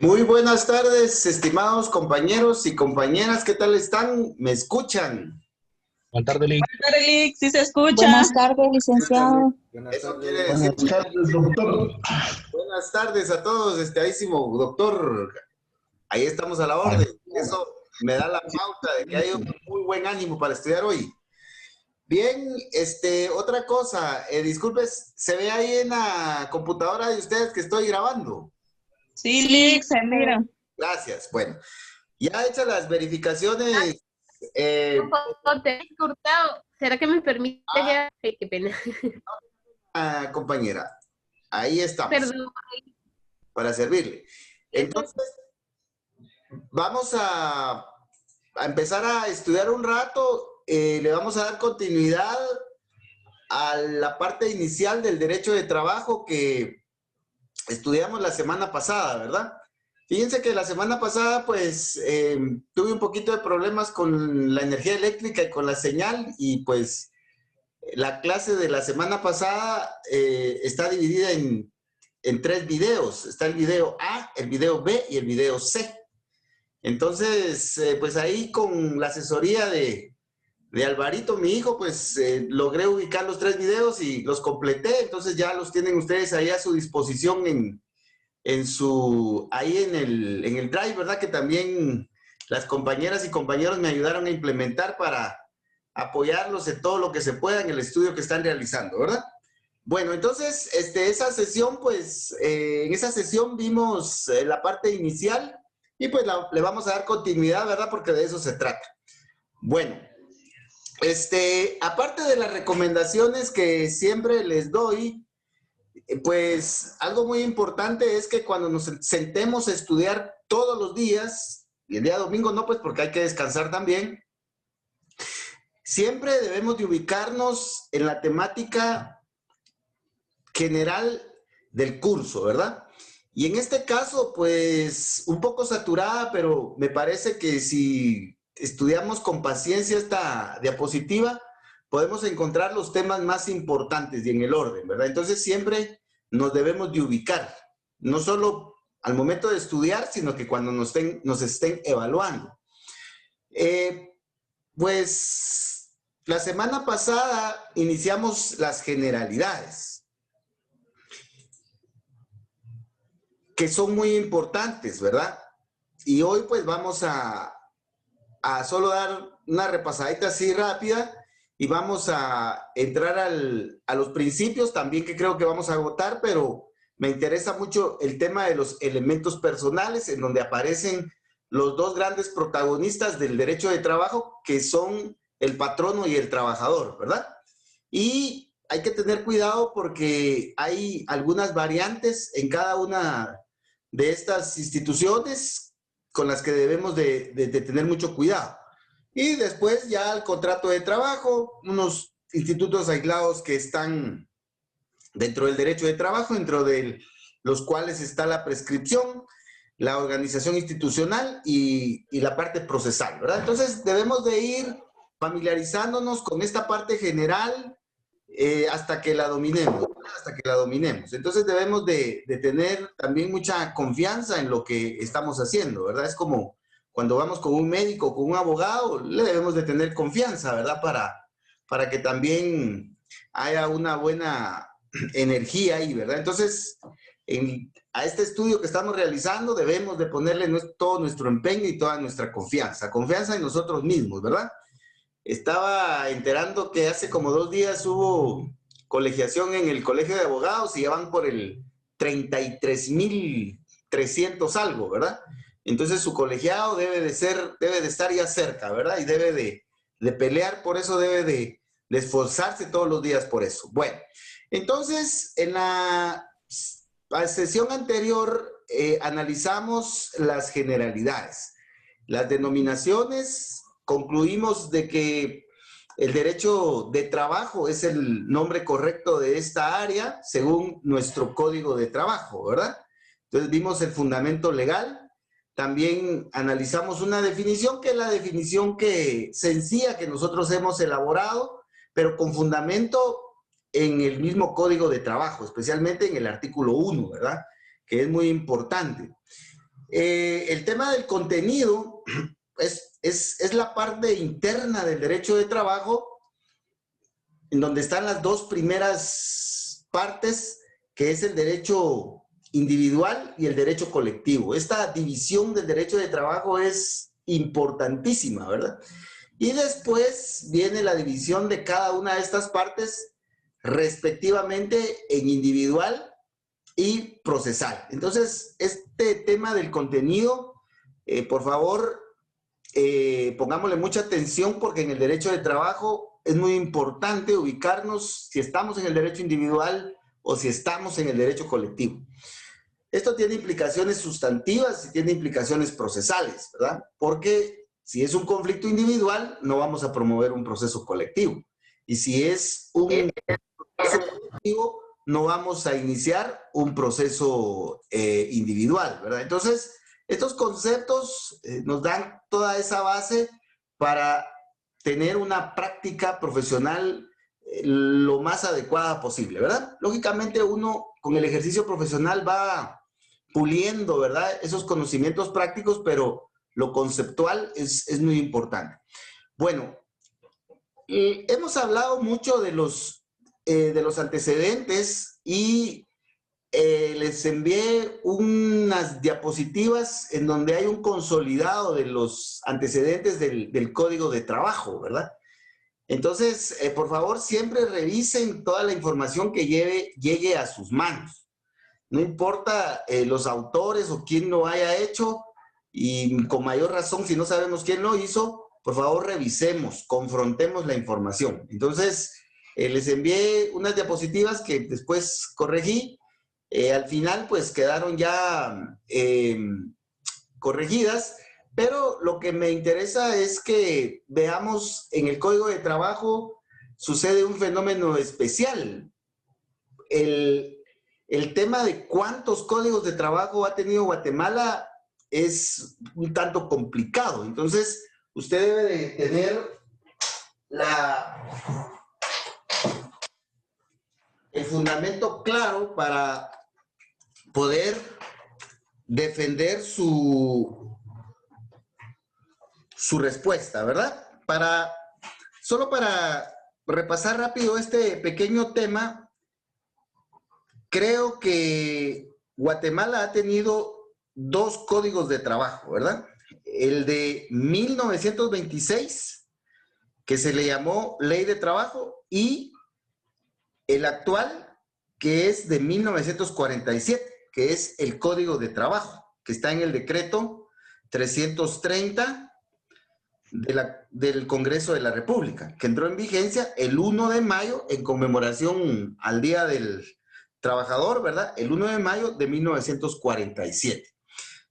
Muy buenas tardes, estimados compañeros y compañeras. ¿Qué tal están? ¿Me escuchan? Buenas tardes, Lick. Buenas tardes, Lick. ¿Sí se escucha? Buenas tardes, licenciado. Eso quiere decir. Buenas tardes, doctor. Buenas tardes a todos, estimadísimo doctor. Ahí estamos a la orden. Eso me da la pauta de que hay un muy buen ánimo para estudiar hoy. Bien, otra cosa, disculpe, ¿se ve ahí en la computadora de ustedes que estoy grabando? Sí, Lick, se mira. Gracias. Bueno, ya hechas las verificaciones. ¿Será que me permite ya? Ay, qué pena. Compañera, ahí estamos. Perdón. Para servirle. Entonces, vamos a empezar a estudiar un rato. Le vamos a dar continuidad a la parte inicial del derecho de trabajo que estudiamos la semana pasada, ¿verdad? Fíjense que la semana pasada, pues, tuve un poquito de problemas con la energía eléctrica y con la señal, y pues la clase de la semana pasada está dividida en 3 videos. Está el video A, el video B y el video C. Entonces, pues ahí con la asesoría de Alvarito, mi hijo, pues logré ubicar los 3 videos y los completé. Entonces ya los tienen ustedes ahí a su disposición ahí en el Drive, ¿verdad? Que también las compañeras y compañeros me ayudaron a implementar para apoyarlos en todo lo que se pueda en el estudio que están realizando, ¿verdad? Bueno, entonces, esa sesión, pues, en esa sesión vimos la parte inicial y pues le vamos a dar continuidad, ¿verdad? Porque de eso se trata. Bueno, aparte de las recomendaciones que siempre les doy, pues algo muy importante es que cuando nos sentemos a estudiar todos los días, y el día domingo no, pues porque hay que descansar también, siempre debemos de ubicarnos en la temática general del curso, ¿verdad? Y en este caso, pues, un poco saturada, pero me parece que si estudiamos con paciencia esta diapositiva, podemos encontrar los temas más importantes y en el orden, ¿verdad? Entonces, siempre nos debemos de ubicar, no solo al momento de estudiar, sino que cuando nos estén evaluando. Pues, la semana pasada iniciamos las generalidades, que son muy importantes, ¿verdad? Y hoy pues vamos a solo dar una repasadita así rápida y vamos a entrar a los principios también, que creo que vamos a agotar, pero me interesa mucho el tema de los elementos personales, en donde aparecen los 2 grandes protagonistas del derecho de trabajo, que son el patrono y el trabajador, ¿verdad? Y hay que tener cuidado porque hay algunas variantes en cada una de estas instituciones con las que debemos de tener mucho cuidado. Y después ya el contrato de trabajo, unos institutos aislados que están dentro del derecho de trabajo, dentro de los cuales está la prescripción, la organización institucional y la parte procesal, ¿verdad? Entonces debemos de ir familiarizándonos con esta parte general hasta que la dominemos, Entonces debemos de tener también mucha confianza en lo que estamos haciendo, ¿verdad? Es como cuando vamos con un médico, con un abogado, le debemos de tener confianza, ¿verdad? Para que también haya una buena energía ahí, ¿verdad? Entonces, a este estudio que estamos realizando debemos de ponerle todo nuestro empeño y toda nuestra confianza en nosotros mismos, ¿verdad? Estaba enterando que hace como 2 días hubo colegiación en el Colegio de Abogados y ya van por el 33,300 algo, ¿verdad? Entonces su colegiado debe de estar ya cerca, ¿verdad? Y debe de pelear por eso, debe de esforzarse todos los días por eso. Bueno, entonces en la sesión anterior analizamos las generalidades, las denominaciones. Concluimos de que el derecho de trabajo es el nombre correcto de esta área según nuestro código de trabajo, ¿verdad? Entonces vimos el fundamento legal, también analizamos una definición que es la definición sencilla que nosotros hemos elaborado, pero con fundamento en el mismo Código de Trabajo, especialmente en el artículo 1, ¿verdad? Que es muy importante. El tema del contenido es la parte interna del derecho de trabajo, en donde están las dos primeras partes, que es el derecho individual y el derecho colectivo. Esta división del derecho de trabajo es importantísima, ¿verdad? Y después viene la división de cada una de estas partes respectivamente en individual y procesal. Entonces, este tema del contenido, por favor, pongámosle mucha atención, porque en el derecho de trabajo es muy importante ubicarnos si estamos en el derecho individual o si estamos en el derecho colectivo. Esto tiene implicaciones sustantivas y tiene implicaciones procesales, ¿verdad? Porque si es un conflicto individual, no vamos a promover un proceso colectivo. Y si es un proceso colectivo, no vamos a iniciar un proceso individual, ¿verdad? Entonces, estos conceptos nos dan toda esa base para tener una práctica profesional lo más adecuada posible, ¿verdad? Lógicamente uno con el ejercicio profesional va puliendo, ¿verdad? Esos conocimientos prácticos, pero lo conceptual es muy importante. Bueno, hemos hablado mucho de los antecedentes y les envié unas diapositivas en donde hay un consolidado de los antecedentes del Código de Trabajo, ¿verdad? Entonces, por favor, siempre revisen toda la información que llegue a sus manos. No importa los autores o quién lo haya hecho, y con mayor razón, si no sabemos quién lo hizo, por favor, revisemos, confrontemos la información. Entonces, les envié unas diapositivas que después corregí. Al final, pues, quedaron ya corregidas, pero lo que me interesa es que veamos en el Código de Trabajo sucede un fenómeno especial. El tema de cuántos códigos de trabajo ha tenido Guatemala es un tanto complicado. Entonces, usted debe de tener el fundamento claro para poder defender su respuesta, ¿verdad? Solo para repasar rápido este pequeño tema, creo que Guatemala ha tenido dos códigos de trabajo, ¿verdad? El de 1926, que se le llamó Ley de Trabajo, y el actual, que es de 1947, que es el Código de Trabajo, que está en el decreto 330 del Congreso de la República, que entró en vigencia el 1 de mayo en conmemoración al Día del Trabajador, ¿verdad? El 1 de mayo de 1947.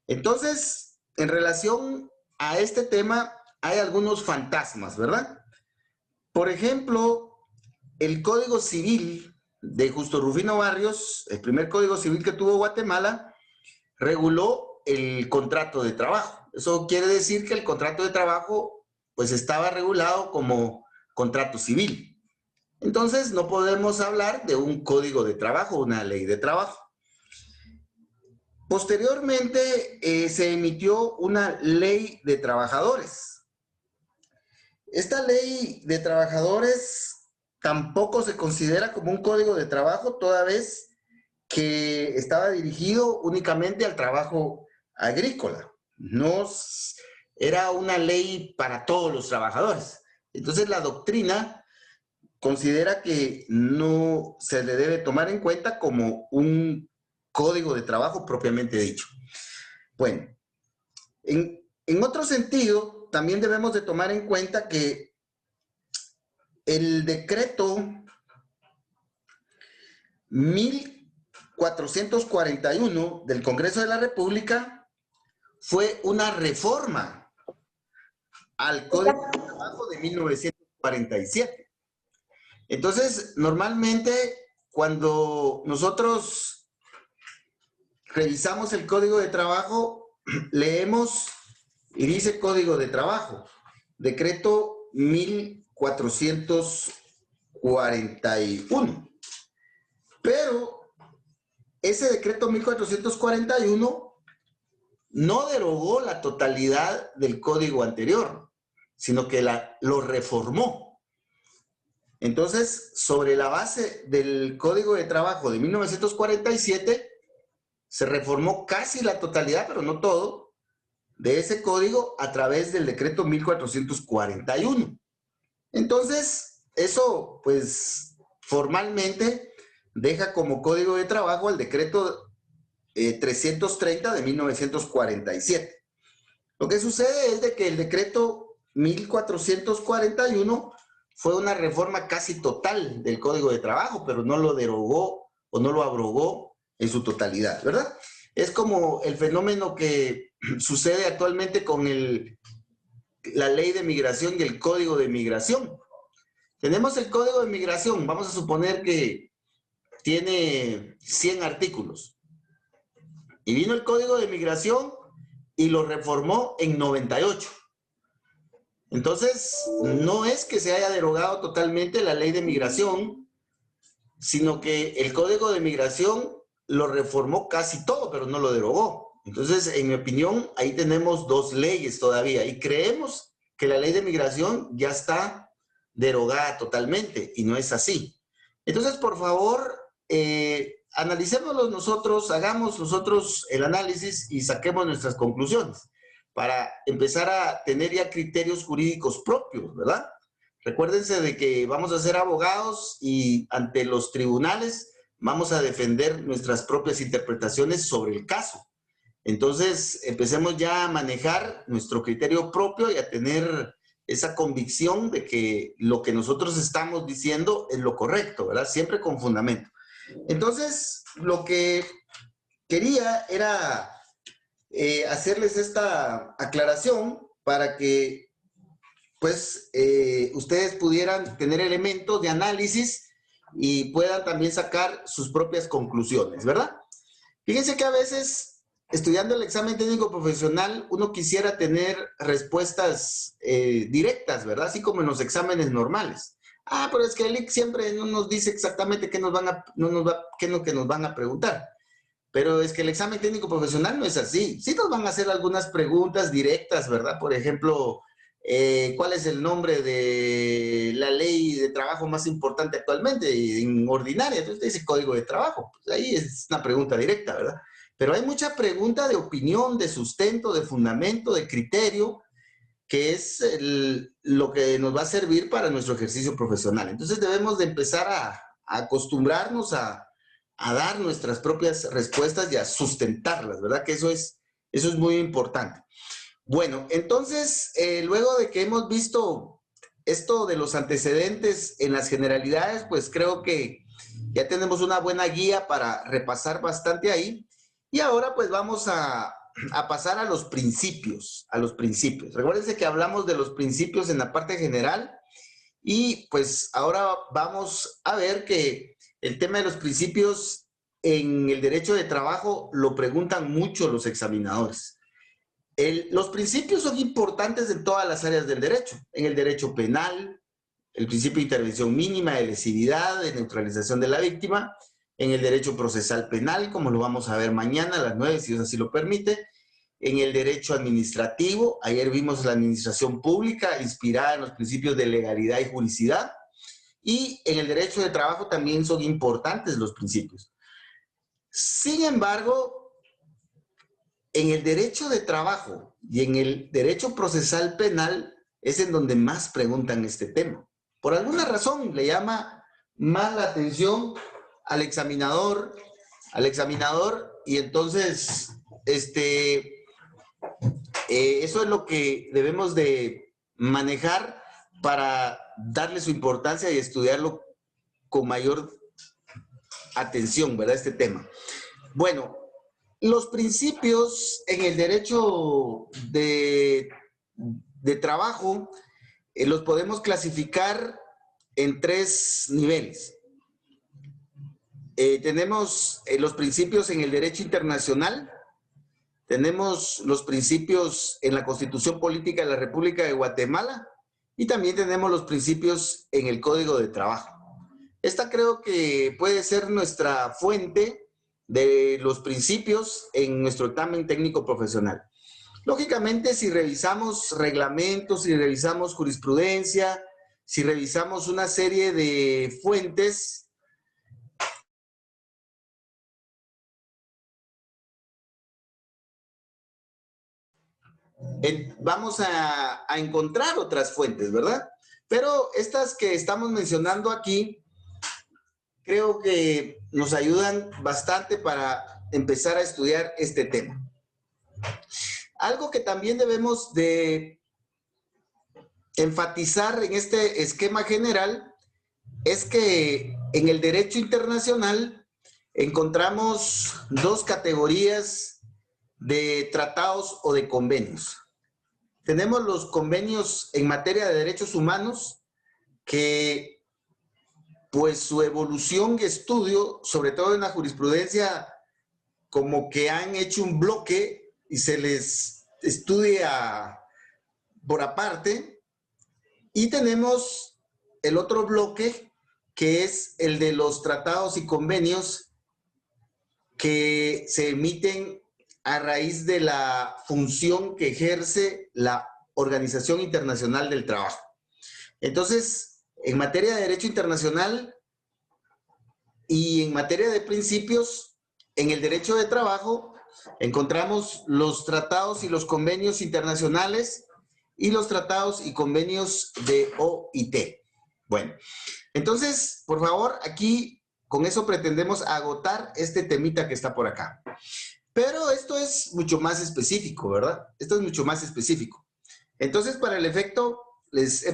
Entonces, en relación a este tema, hay algunos fantasmas, ¿verdad? Por ejemplo, el Código Civil de Justo Rufino Barrios, el primer Código Civil que tuvo Guatemala, reguló el contrato de trabajo. Eso quiere decir que el contrato de trabajo, pues, estaba regulado como contrato civil. Entonces, no podemos hablar de un código de trabajo, una ley de trabajo. Posteriormente, se emitió una ley de trabajadores. Esta ley de trabajadores tampoco se considera como un código de trabajo, toda vez que estaba dirigido únicamente al trabajo agrícola. No era una ley para todos los trabajadores. Entonces, la doctrina considera que no se le debe tomar en cuenta como un código de trabajo propiamente dicho. Bueno, en otro sentido, también debemos de tomar en cuenta que el decreto 1441 del Congreso de la República fue una reforma al Código de Trabajo de 1947. Entonces, normalmente, cuando nosotros revisamos el Código de Trabajo, leemos y dice Código de Trabajo, decreto 1441. Pero ese decreto 1441 no derogó la totalidad del código anterior, sino que lo reformó. Entonces, sobre la base del Código de Trabajo de 1947, se reformó casi la totalidad, pero no todo, de ese código a través del decreto 1441. Entonces, eso, pues, formalmente deja como Código de Trabajo el decreto 330 de 1947. Lo que sucede es de que el decreto 1441 fue una reforma casi total del Código de Trabajo, pero no lo derogó o no lo abrogó en su totalidad, ¿verdad? Es como el fenómeno que sucede actualmente con la Ley de Migración y el Código de Migración. Tenemos el Código de Migración, vamos a suponer que tiene 100 artículos. Y vino el Código de Migración y lo reformó en 98. Entonces, no es que se haya derogado totalmente la ley de migración, sino que el Código de Migración lo reformó casi todo, pero no lo derogó. Entonces, en mi opinión, ahí tenemos dos leyes todavía y creemos que la ley de migración ya está derogada totalmente y no es así. Entonces, por favor, analicémoslo nosotros, hagamos nosotros el análisis y saquemos nuestras conclusiones para empezar a tener ya criterios jurídicos propios, ¿verdad? Recuérdense de que vamos a ser abogados y ante los tribunales vamos a defender nuestras propias interpretaciones sobre el caso. Entonces, empecemos ya a manejar nuestro criterio propio y a tener esa convicción de que lo que nosotros estamos diciendo es lo correcto, ¿verdad? Siempre con fundamento. Entonces, lo que quería era hacerles esta aclaración para que, pues, ustedes pudieran tener elementos de análisis y puedan también sacar sus propias conclusiones, ¿verdad? Fíjense que a veces, estudiando el examen técnico profesional, uno quisiera tener respuestas directas, ¿verdad? Así como en los exámenes normales. Ah, pero es que el IC siempre no nos dice exactamente qué nos van a preguntar. Pero es que el examen técnico profesional no es así. Sí nos van a hacer algunas preguntas directas, ¿verdad? Por ejemplo, ¿cuál es el nombre de la ley de trabajo más importante actualmente en ordinaria? Entonces dice Código de Trabajo. Pues ahí es una pregunta directa, ¿verdad? Pero hay mucha pregunta de opinión, de sustento, de fundamento, de criterio, que es lo que nos va a servir para nuestro ejercicio profesional. Entonces debemos de empezar a acostumbrarnos a dar nuestras propias respuestas y a sustentarlas, ¿verdad? Que eso es muy importante. Bueno, entonces, luego de que hemos visto esto de los antecedentes en las generalidades, pues creo que ya tenemos una buena guía para repasar bastante ahí. Y ahora pues vamos a pasar a los principios, Recuérdense que hablamos de los principios en la parte general y pues ahora vamos a ver que el tema de los principios en el derecho de trabajo lo preguntan mucho los examinadores. Los principios son importantes en todas las áreas del derecho. En el derecho penal, el principio de intervención mínima, de lesividad, de neutralización de la víctima. En el derecho procesal penal, como lo vamos a ver mañana a las 9, si Dios así lo permite. En el derecho administrativo, ayer vimos la administración pública inspirada en los principios de legalidad y juridicidad. Y en el derecho de trabajo también son importantes los principios. Sin embargo, en el derecho de trabajo y en el derecho procesal penal es en donde más preguntan este tema. Por alguna razón le llama más la atención al examinador y entonces eso es lo que debemos de manejar para darle su importancia y estudiarlo con mayor atención, ¿verdad? Este tema. Bueno, los principios en el derecho de trabajo los podemos clasificar en 3 niveles. Tenemos los principios en el derecho internacional, tenemos los principios en la Constitución Política de la República de Guatemala y también tenemos los principios en el Código de Trabajo. Esta creo que puede ser nuestra fuente de los principios en nuestro examen técnico profesional. Lógicamente, si revisamos reglamentos, si revisamos jurisprudencia, si revisamos una serie de fuentes, vamos a encontrar otras fuentes, ¿verdad? Pero estas que estamos mencionando aquí, creo que nos ayudan bastante para empezar a estudiar este tema. Algo que también debemos de enfatizar en este esquema general es que en el derecho internacional encontramos dos categorías de tratados o de convenios. Tenemos los convenios en materia de derechos humanos que, pues, su evolución y estudio, sobre todo en la jurisprudencia, como que han hecho un bloque y se les estudia por aparte. Y tenemos el otro bloque, que es el de los tratados y convenios que se emiten a raíz de la función que ejerce la Organización Internacional del Trabajo. Entonces, en materia de derecho internacional y en materia de principios, en el derecho de trabajo encontramos los tratados y los convenios internacionales y los tratados y convenios de OIT. Bueno, entonces, por favor, aquí con eso pretendemos agotar este temita que está por acá. Pero esto es mucho más específico, ¿verdad? Esto es mucho más específico. Entonces, para el efecto, les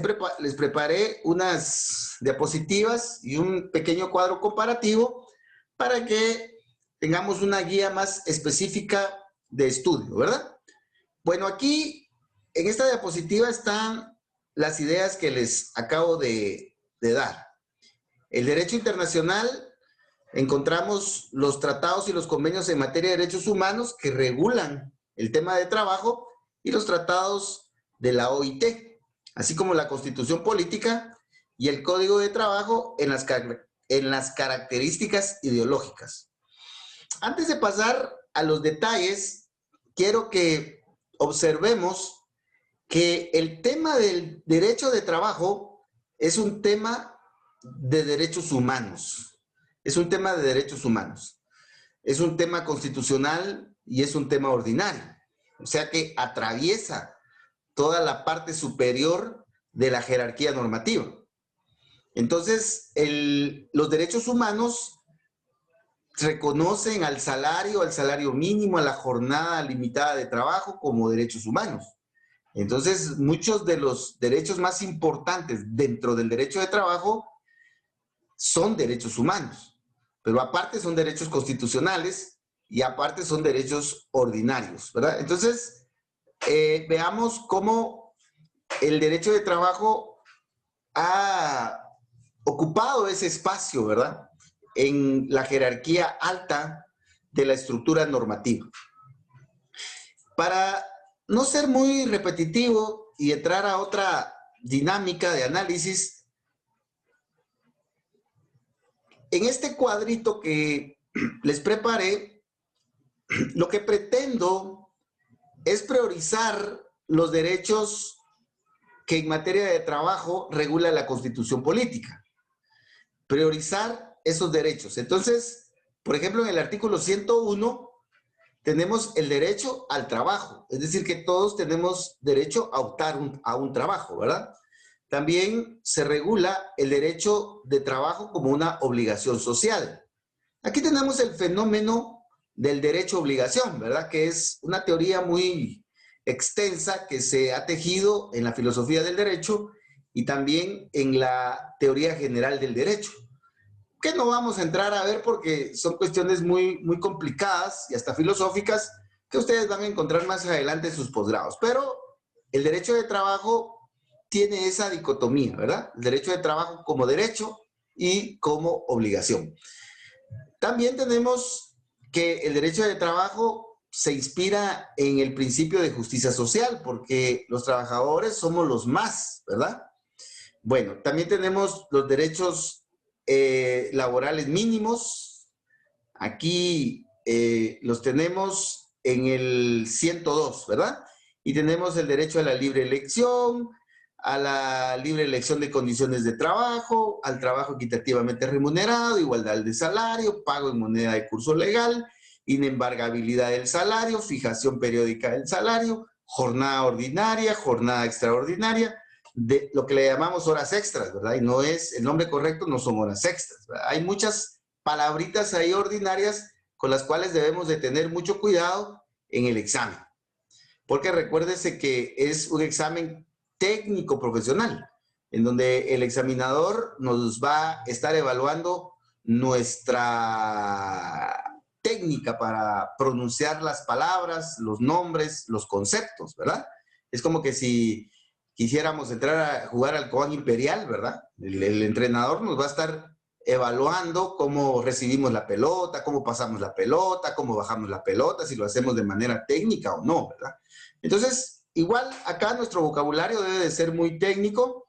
preparé unas diapositivas y un pequeño cuadro comparativo para que tengamos una guía más específica de estudio, ¿verdad? Bueno, aquí en esta diapositiva están las ideas que les acabo de dar. El derecho internacional, encontramos los tratados y los convenios en materia de derechos humanos que regulan el tema de trabajo y los tratados de la OIT, así como la Constitución Política y el Código de Trabajo en las características ideológicas. Antes de pasar a los detalles, quiero que observemos que el tema del derecho de trabajo es un tema de derechos humanos. Es un tema de derechos humanos. Es un tema constitucional y es un tema ordinario. O sea que atraviesa toda la parte superior de la jerarquía normativa. Entonces, los derechos humanos reconocen al salario mínimo, a la jornada limitada de trabajo como derechos humanos. Entonces, muchos de los derechos más importantes dentro del derecho de trabajo son derechos humanos, pero aparte son derechos constitucionales y aparte son derechos ordinarios, ¿verdad? Entonces, veamos cómo el derecho de trabajo ha ocupado ese espacio, ¿verdad?, en la jerarquía alta de la estructura normativa. Para no ser muy repetitivo y entrar a otra dinámica de análisis, en este cuadrito que les preparé, lo que pretendo es priorizar los derechos que en materia de trabajo regula la Constitución Política. Priorizar esos derechos. Entonces, por ejemplo, en el artículo 101 tenemos el derecho al trabajo, es decir, que todos tenemos derecho a optar a un trabajo, ¿verdad? También se regula el derecho de trabajo como una obligación social. Aquí tenemos el fenómeno del derecho-obligación, ¿verdad? Que es una teoría muy extensa que se ha tejido en la filosofía del derecho y también en la teoría general del derecho, que no vamos a entrar a ver porque son cuestiones muy complicadas y hasta filosóficas que ustedes van a encontrar más adelante en sus posgrados. Pero el derecho de trabajo tiene esa dicotomía, ¿verdad? El derecho de trabajo como derecho y como obligación. También tenemos que el derecho de trabajo se inspira en el principio de justicia social, porque los trabajadores somos los más, ¿verdad? Bueno, también tenemos los derechos laborales mínimos. Aquí los tenemos en el 102, ¿verdad? Y tenemos el derecho a la libre elección, a la libre elección de condiciones de trabajo, al trabajo equitativamente remunerado, igualdad de salario, pago en moneda de curso legal, inembargabilidad del salario, fijación periódica del salario, jornada ordinaria, jornada extraordinaria, de lo que le llamamos horas extras, ¿verdad? Y no es, el nombre correcto no son horas extras, ¿verdad? Hay muchas palabritas ahí ordinarias con las cuales debemos de tener mucho cuidado en el examen. Porque recuérdese que es un examen técnico profesional, en donde el examinador nos va a estar evaluando nuestra técnica para pronunciar las palabras, los nombres, los conceptos, ¿verdad? Es como que si quisiéramos entrar a jugar al Cobán Imperial, ¿verdad? El entrenador nos va a estar evaluando cómo recibimos la pelota, cómo pasamos la pelota, cómo bajamos la pelota, si lo hacemos de manera técnica o no, ¿verdad? Entonces, igual acá nuestro vocabulario debe de ser muy técnico.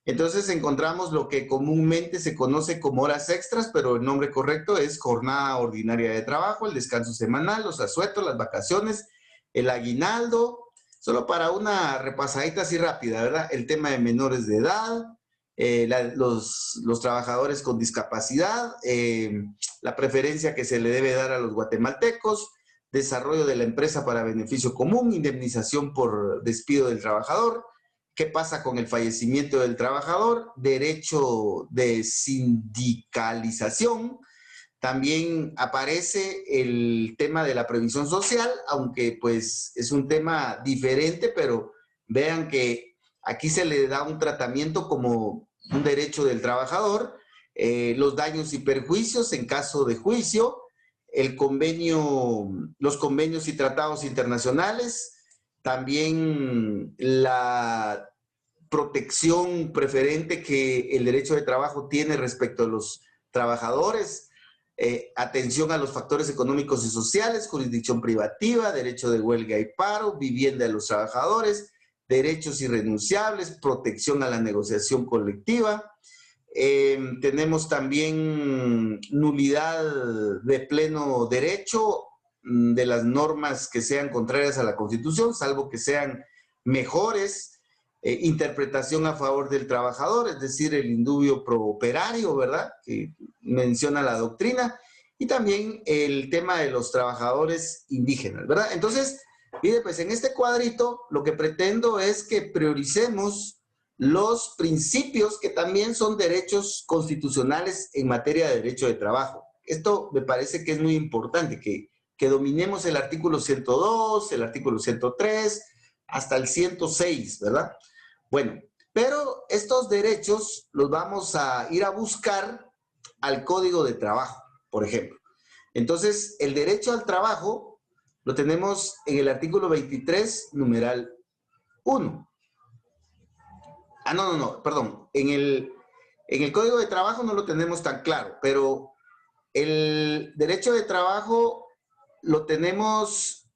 Entonces encontramos lo que comúnmente se conoce como horas extras, pero el nombre correcto es jornada ordinaria de trabajo, el descanso semanal, los asuetos, las vacaciones, el aguinaldo. Solo para una repasadita así rápida, ¿verdad? El tema de menores de edad, los trabajadores con discapacidad, la preferencia que se le debe dar a los guatemaltecos, desarrollo de la empresa para beneficio común, indemnización por despido del trabajador, qué pasa con el fallecimiento del trabajador, derecho de sindicalización. También aparece el tema de la previsión social, aunque pues es un tema diferente, pero vean que aquí se le da un tratamiento como un derecho del trabajador, los daños y perjuicios en caso de juicio, el convenio, los convenios y tratados internacionales, también la protección preferente que el derecho de trabajo tiene respecto a los trabajadores, atención a los factores económicos y sociales, jurisdicción privativa, derecho de huelga y paro, vivienda de los trabajadores, derechos irrenunciables, protección a la negociación colectiva. Tenemos también nulidad de pleno derecho de las normas que sean contrarias a la Constitución, salvo que sean mejores, interpretación a favor del trabajador, es decir, el indubio pro operario, ¿verdad?, que menciona la doctrina, y también el tema de los trabajadores indígenas, ¿verdad? Entonces, mire, pues en este cuadrito lo que pretendo es que prioricemos los principios que también son derechos constitucionales en materia de derecho de trabajo. Esto me parece que es muy importante, que dominemos el artículo 102, el artículo 103, hasta el 106, ¿verdad? Bueno, pero estos derechos los vamos a ir a buscar al Código de Trabajo, por ejemplo. Entonces, el derecho al trabajo lo tenemos en el artículo 23, numeral 1. Perdón. En el Código de Trabajo no lo tenemos tan claro, pero el derecho de trabajo lo tenemos,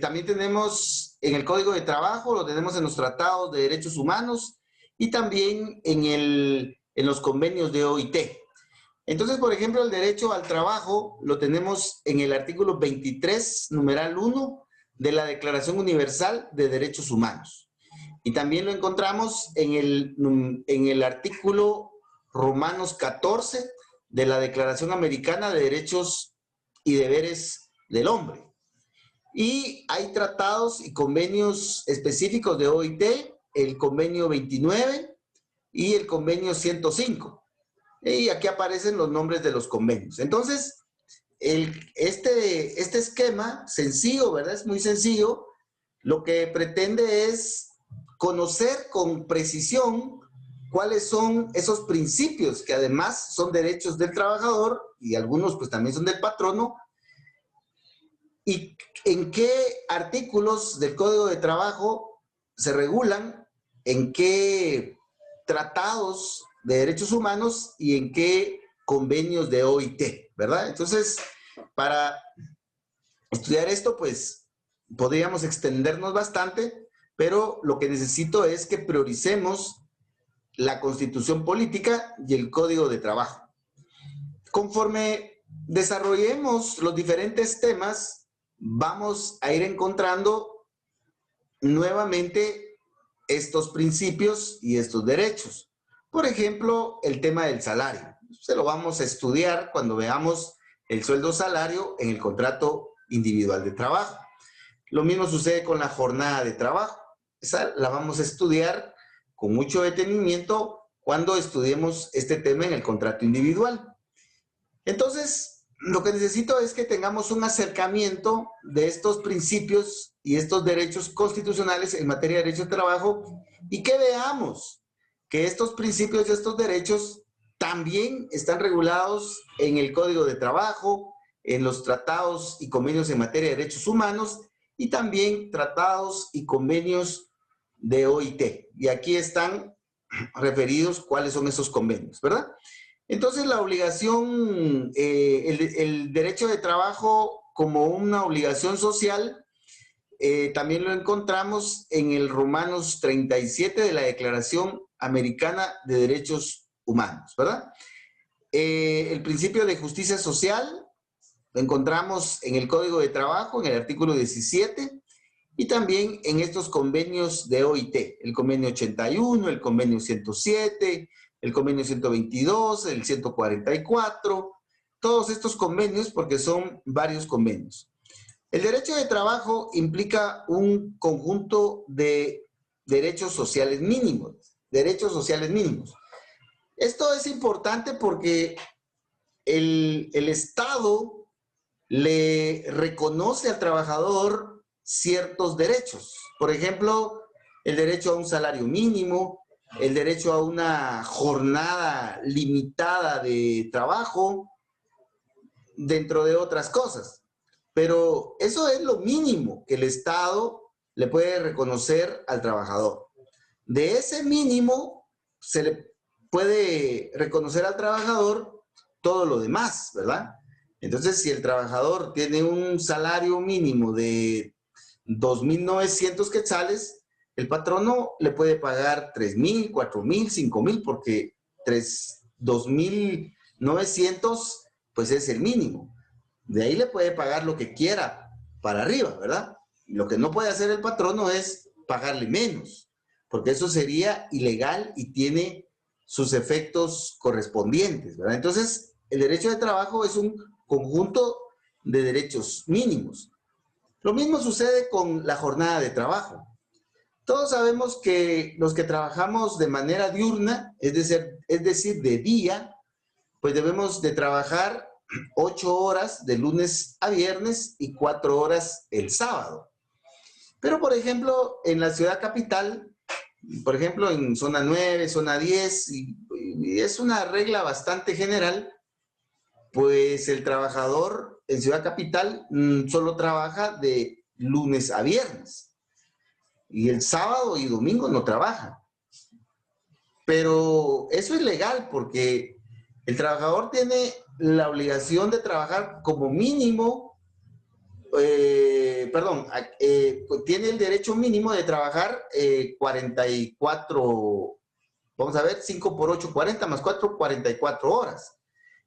también tenemos en el Código de Trabajo, lo tenemos en los tratados de derechos humanos y también en los convenios de OIT. Entonces, por ejemplo, el derecho al trabajo lo tenemos en el artículo 23, numeral 1 de la Declaración Universal de Derechos Humanos. Y también lo encontramos en el artículo Romanos 14 de la Declaración Americana de Derechos y Deberes del Hombre. Y hay tratados y convenios específicos de OIT, el convenio 29 y el convenio 105. Y aquí aparecen los nombres de los convenios. Entonces, este esquema sencillo, ¿verdad? Es muy sencillo. Lo que pretende es conocer con precisión cuáles son esos principios que además son derechos del trabajador y algunos pues también son del patrono, y en qué artículos del Código de Trabajo se regulan, en qué tratados de derechos humanos y en qué convenios de OIT, ¿verdad? Entonces, para estudiar esto, pues podríamos extendernos bastante, pero lo que necesito es que prioricemos la Constitución Política y el Código de Trabajo. Conforme desarrollemos los diferentes temas, vamos a ir encontrando nuevamente estos principios y estos derechos. Por ejemplo, el tema del salario. Se lo vamos a estudiar cuando veamos el sueldo salario en el contrato individual de trabajo. Lo mismo sucede con la jornada de trabajo. Esa la vamos a estudiar con mucho detenimiento cuando estudiemos este tema en el contrato individual. Entonces, lo que necesito es que tengamos un acercamiento de estos principios y estos derechos constitucionales en materia de derechos de trabajo y que veamos que estos principios y estos derechos también están regulados en el Código de Trabajo, en los tratados y convenios en materia de derechos humanos y también tratados y convenios de OIT. Y aquí están referidos cuáles son esos convenios, ¿verdad? Entonces, la obligación, el derecho de trabajo como una obligación social, también lo encontramos en el Romanos 37 de la Declaración Americana de Derechos Humanos, ¿verdad? El principio de justicia social lo encontramos en el Código de Trabajo, en el artículo 17, y también en estos convenios de OIT, el convenio 81, el convenio 107, el convenio 122, el 144, todos estos convenios porque son varios convenios. El derecho de trabajo implica un conjunto de derechos sociales mínimos, Esto es importante porque el Estado le reconoce al trabajador ciertos derechos. Por ejemplo, el derecho a un salario mínimo, el derecho a una jornada limitada de trabajo, dentro de otras cosas. Pero eso es lo mínimo que el Estado le puede reconocer al trabajador. De ese mínimo se le puede reconocer al trabajador todo lo demás, ¿verdad? Entonces, si el trabajador tiene un salario mínimo de 2.900 quetzales, el patrono le puede pagar 3.000, 4.000, 5.000, porque 2.900 pues es el mínimo. De ahí le puede pagar lo que quiera para arriba, ¿verdad? Lo que no puede hacer el patrono es pagarle menos, porque eso sería ilegal y tiene sus efectos correspondientes, ¿verdad? Entonces, el derecho de trabajo es un conjunto de derechos mínimos. Lo mismo sucede con la jornada de trabajo. Todos sabemos que los que trabajamos de manera diurna, es decir, de día, pues debemos de trabajar 8 horas de lunes a viernes y 4 horas el sábado. Pero, por ejemplo, en la ciudad capital, por ejemplo, en zona 9, zona 10, y es una regla bastante general, pues el trabajador en ciudad capital solo trabaja de lunes a viernes. Y el sábado y domingo no trabaja. Pero eso es legal porque el trabajador tiene la obligación de trabajar como mínimo, tiene el derecho mínimo de trabajar 44, vamos a ver, 5 por 8, 40 más 4, 44 horas.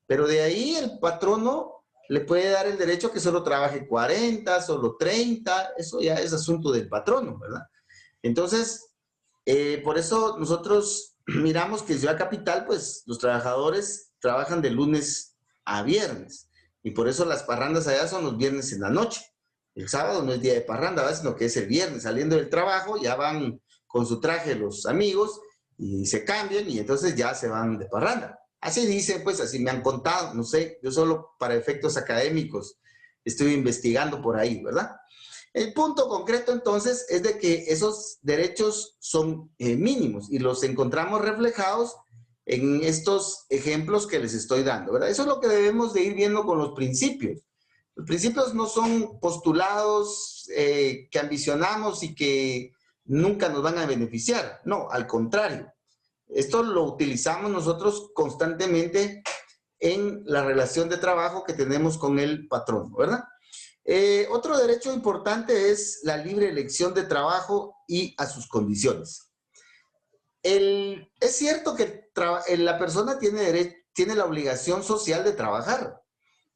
Pero de ahí el patrono le puede dar el derecho a que solo trabaje 40, solo 30, eso ya es asunto del patrono, ¿verdad? Entonces, por eso nosotros miramos que en Ciudad Capital, pues los trabajadores trabajan de lunes a viernes. Y por eso las parrandas allá son los viernes en la noche. El sábado no es día de parranda, ¿verdad? Sino que es el viernes. Saliendo del trabajo, ya van con su traje los amigos y se cambian y entonces ya se van de parranda. Así dicen, pues así me han contado, no sé, yo solo para efectos académicos estoy investigando por ahí, ¿verdad? El punto concreto entonces es de que esos derechos son mínimos y los encontramos reflejados en estos ejemplos que les estoy dando, ¿verdad? Eso es lo que debemos de ir viendo con los principios. Los principios no son postulados que ambicionamos y que nunca nos van a beneficiar, no, al contrario. Esto lo utilizamos nosotros constantemente en la relación de trabajo que tenemos con el patrón, ¿verdad? Otro derecho importante es la libre elección de trabajo y a sus condiciones. Es cierto que la persona tiene la obligación social de trabajar,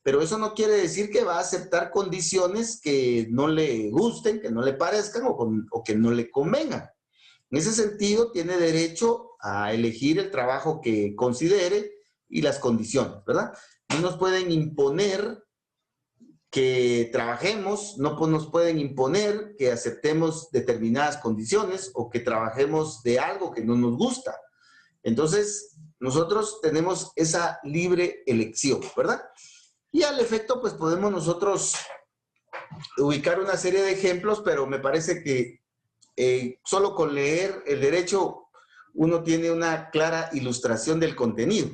pero eso no quiere decir que va a aceptar condiciones que no le gusten, que no le parezcan o que no le convengan. En ese sentido, tiene derecho a elegir el trabajo que considere y las condiciones, ¿verdad? No nos pueden imponer que trabajemos, no nos pueden imponer que aceptemos determinadas condiciones o que trabajemos de algo que no nos gusta. Entonces, nosotros tenemos esa libre elección, ¿verdad? Y al efecto, pues podemos nosotros ubicar una serie de ejemplos, pero me parece que solo con leer el derecho uno tiene una clara ilustración del contenido.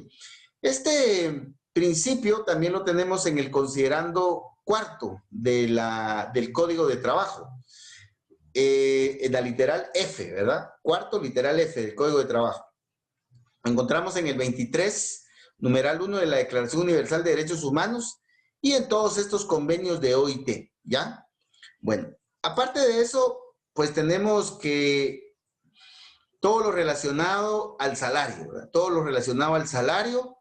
Este principio también lo tenemos en el considerando cuarto del Código de Trabajo, en la literal F, ¿verdad? Cuarto literal F del Código de Trabajo. Lo encontramos en el 23, numeral 1 de la Declaración Universal de Derechos Humanos y en todos estos convenios de OIT, ¿ya? Bueno, aparte de eso, pues tenemos que todo lo relacionado al salario, ¿verdad? Todo lo relacionado al salario,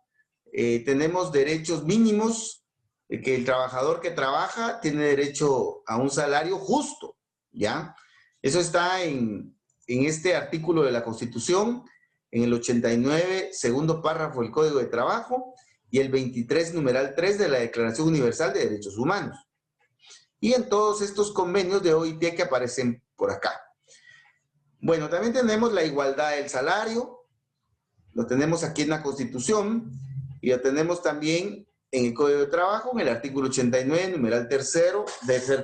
tenemos derechos mínimos, que el trabajador que trabaja tiene derecho a un salario justo, ¿ya? Eso está en este artículo de la Constitución, en el 89, segundo párrafo del Código de Trabajo, y el 23, numeral 3 de la Declaración Universal de Derechos Humanos. Y en todos estos convenios de OIT que aparecen por acá. Bueno, también tenemos la igualdad del salario, lo tenemos aquí en la Constitución, y lo tenemos también en el Código de Trabajo, en el artículo 89, numeral tercer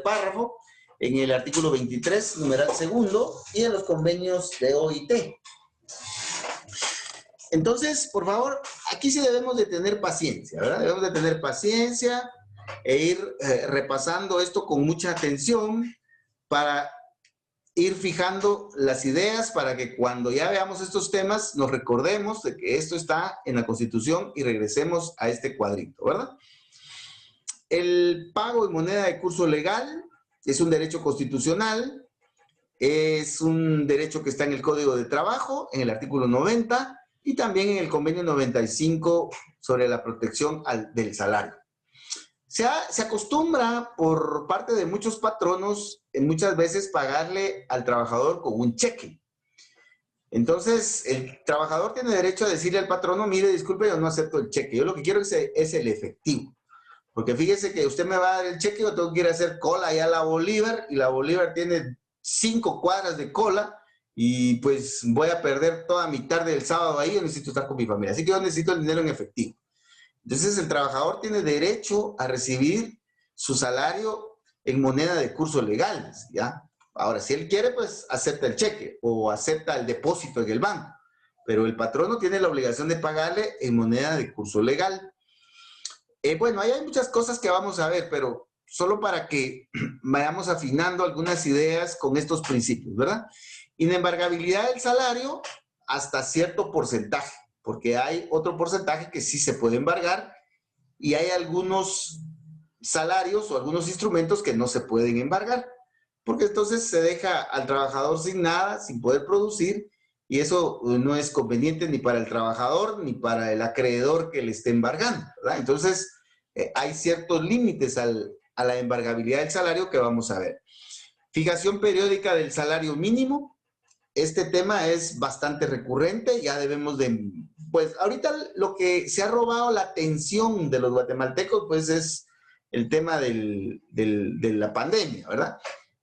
párrafo, en el artículo 23, numeral segundo, y en los convenios de OIT. Entonces, por favor, aquí sí debemos de tener paciencia, ¿verdad? Debemos de tener paciencia e ir repasando esto con mucha atención para ir fijando las ideas para que cuando ya veamos estos temas nos recordemos de que esto está en la Constitución y regresemos a este cuadrito, ¿verdad? El pago en moneda de curso legal es un derecho constitucional, es un derecho que está en el Código de Trabajo, en el artículo 90, y también en el convenio 95 sobre la protección del salario. Se acostumbra por parte de muchos patronos muchas veces pagarle al trabajador con un cheque. Entonces, el trabajador tiene derecho a decirle al patrono, mire, disculpe, yo no acepto el cheque. Yo lo que quiero es el efectivo. Porque fíjese que usted me va a dar el cheque, yo tengo que ir a hacer cola allá a la Bolívar, y la Bolívar tiene 5 cuadras de cola, y pues voy a perder toda mi tarde del sábado ahí, yo necesito estar con mi familia. Así que yo necesito el dinero en efectivo. Entonces, el trabajador tiene derecho a recibir su salario en moneda de curso legal, ¿ya? Ahora, si él quiere, pues acepta el cheque o acepta el depósito en el banco. Pero el patrono tiene la obligación de pagarle en moneda de curso legal. Bueno, ahí hay muchas cosas que vamos a ver, pero solo para que vayamos afinando algunas ideas con estos principios, ¿verdad? Inembargabilidad del salario hasta cierto porcentaje, porque hay otro porcentaje que sí se puede embargar y hay algunos salarios o algunos instrumentos que no se pueden embargar, porque entonces se deja al trabajador sin nada, sin poder producir, y eso no es conveniente ni para el trabajador ni para el acreedor que le esté embargando, ¿verdad? Entonces, hay ciertos límites a la embargabilidad del salario que vamos a ver. Fijación periódica del salario mínimo. Este tema es bastante recurrente, ya debemos de... Pues ahorita lo que se ha robado la atención de los guatemaltecos, pues es el tema de la pandemia, ¿verdad?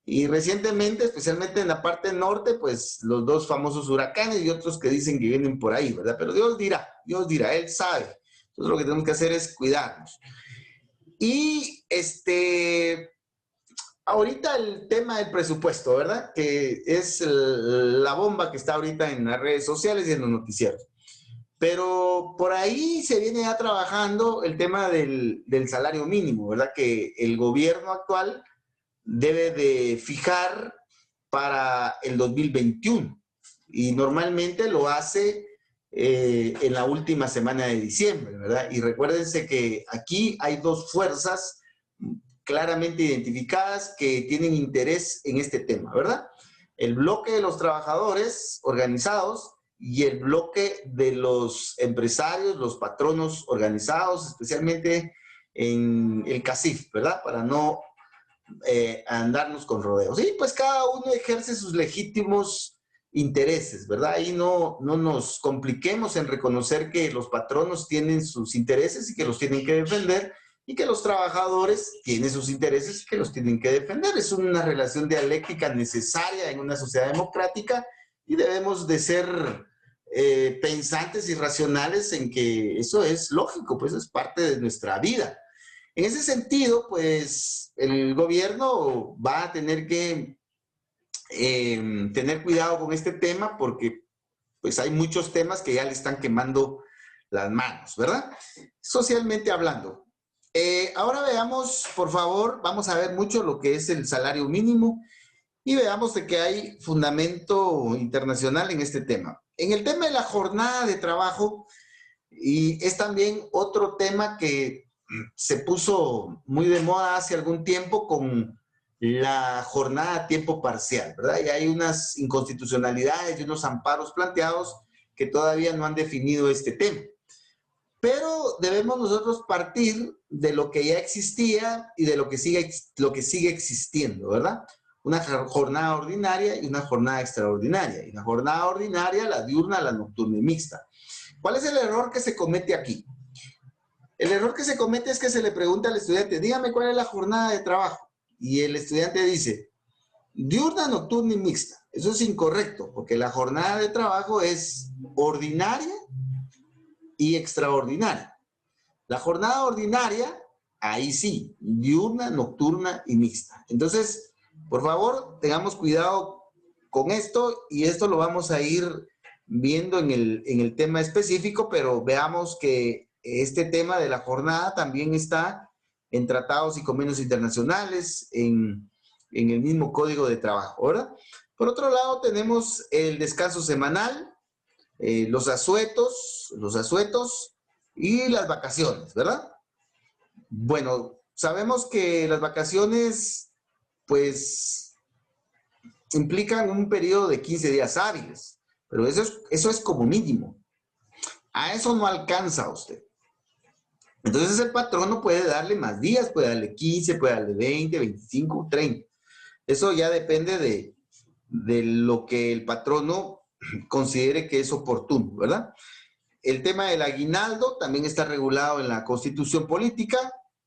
Y recientemente, especialmente en la parte norte, pues los 2 famosos huracanes y otros que dicen que vienen por ahí, ¿verdad? Pero Dios dirá, Él sabe. Entonces lo que tenemos que hacer es cuidarnos. Y ahorita el tema del presupuesto, ¿verdad? Que es la bomba que está ahorita en las redes sociales y en los noticieros. Pero por ahí se viene ya trabajando el tema del salario mínimo, ¿verdad? Que el gobierno actual debe de fijar para el 2021. Y normalmente lo hace en la última semana de diciembre, ¿verdad? Y recuérdense que aquí hay 2 fuerzas claramente identificadas que tienen interés en este tema, ¿verdad? El bloque de los trabajadores organizados y el bloque de los empresarios, los patronos organizados, especialmente en el CACIF, ¿verdad? Para no andarnos con rodeos. Y pues cada uno ejerce sus legítimos intereses, ¿verdad? Ahí no nos compliquemos en reconocer que los patronos tienen sus intereses y que los tienen que defender, y que los trabajadores tienen sus intereses y que los tienen que defender. Es una relación dialéctica necesaria en una sociedad democrática y debemos de ser pensantes y racionales en que eso es lógico, pues es parte de nuestra vida. En ese sentido, pues el gobierno va a tener que tener cuidado con este tema porque pues hay muchos temas que ya le están quemando las manos, ¿verdad? Socialmente hablando. Ahora veamos, por favor, vamos a ver mucho lo que es el salario mínimo y veamos de que hay fundamento internacional en este tema. En el tema de la jornada de trabajo, y es también otro tema que se puso muy de moda hace algún tiempo con la jornada a tiempo parcial, ¿verdad? Y hay unas inconstitucionalidades y unos amparos planteados que todavía no han definido este tema. Pero debemos nosotros partir de lo que ya existía y de lo que sigue existiendo, ¿verdad? Una jornada ordinaria y una jornada extraordinaria. Y la jornada ordinaria, la diurna, la nocturna y mixta. ¿Cuál es el error que se comete aquí? El error que se comete es que se le pregunta al estudiante, dígame cuál es la jornada de trabajo. Y el estudiante dice, diurna, nocturna y mixta. Eso es incorrecto, porque la jornada de trabajo es ordinaria y extraordinaria. La jornada ordinaria, ahí sí, diurna, nocturna y mixta. Entonces, por favor, tengamos cuidado con esto y esto lo vamos a ir viendo en el tema específico, pero veamos que este tema de la jornada también está en tratados y convenios internacionales, en el mismo Código de Trabajo, ¿verdad? Por otro lado, tenemos el descanso semanal, los asuetos y las vacaciones, ¿verdad? Bueno, sabemos que las vacaciones, pues, implican un periodo de 15 días hábiles, pero eso es como mínimo. A eso no alcanza usted. Entonces el patrono puede darle más días, puede darle 15, puede darle 20, 25, 30. Eso ya depende de lo que el patrono considere que es oportuno, ¿verdad? El tema del aguinaldo también está regulado en la Constitución Política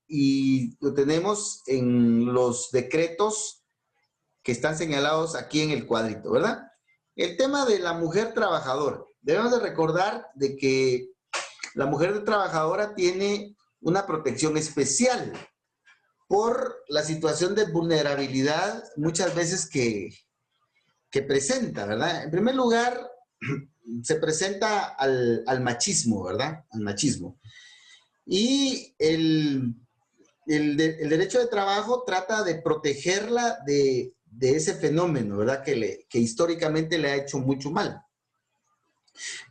y lo tenemos en los decretos que están señalados aquí en el cuadrito, ¿verdad? El tema de la mujer trabajadora. Debemos de recordar de que la mujer trabajadora tiene una protección especial por la situación de vulnerabilidad muchas veces que presenta, ¿verdad? En primer lugar, se presenta al machismo, ¿verdad? Al machismo. Y el derecho de trabajo trata de protegerla de ese fenómeno, ¿verdad? Que históricamente le ha hecho mucho mal.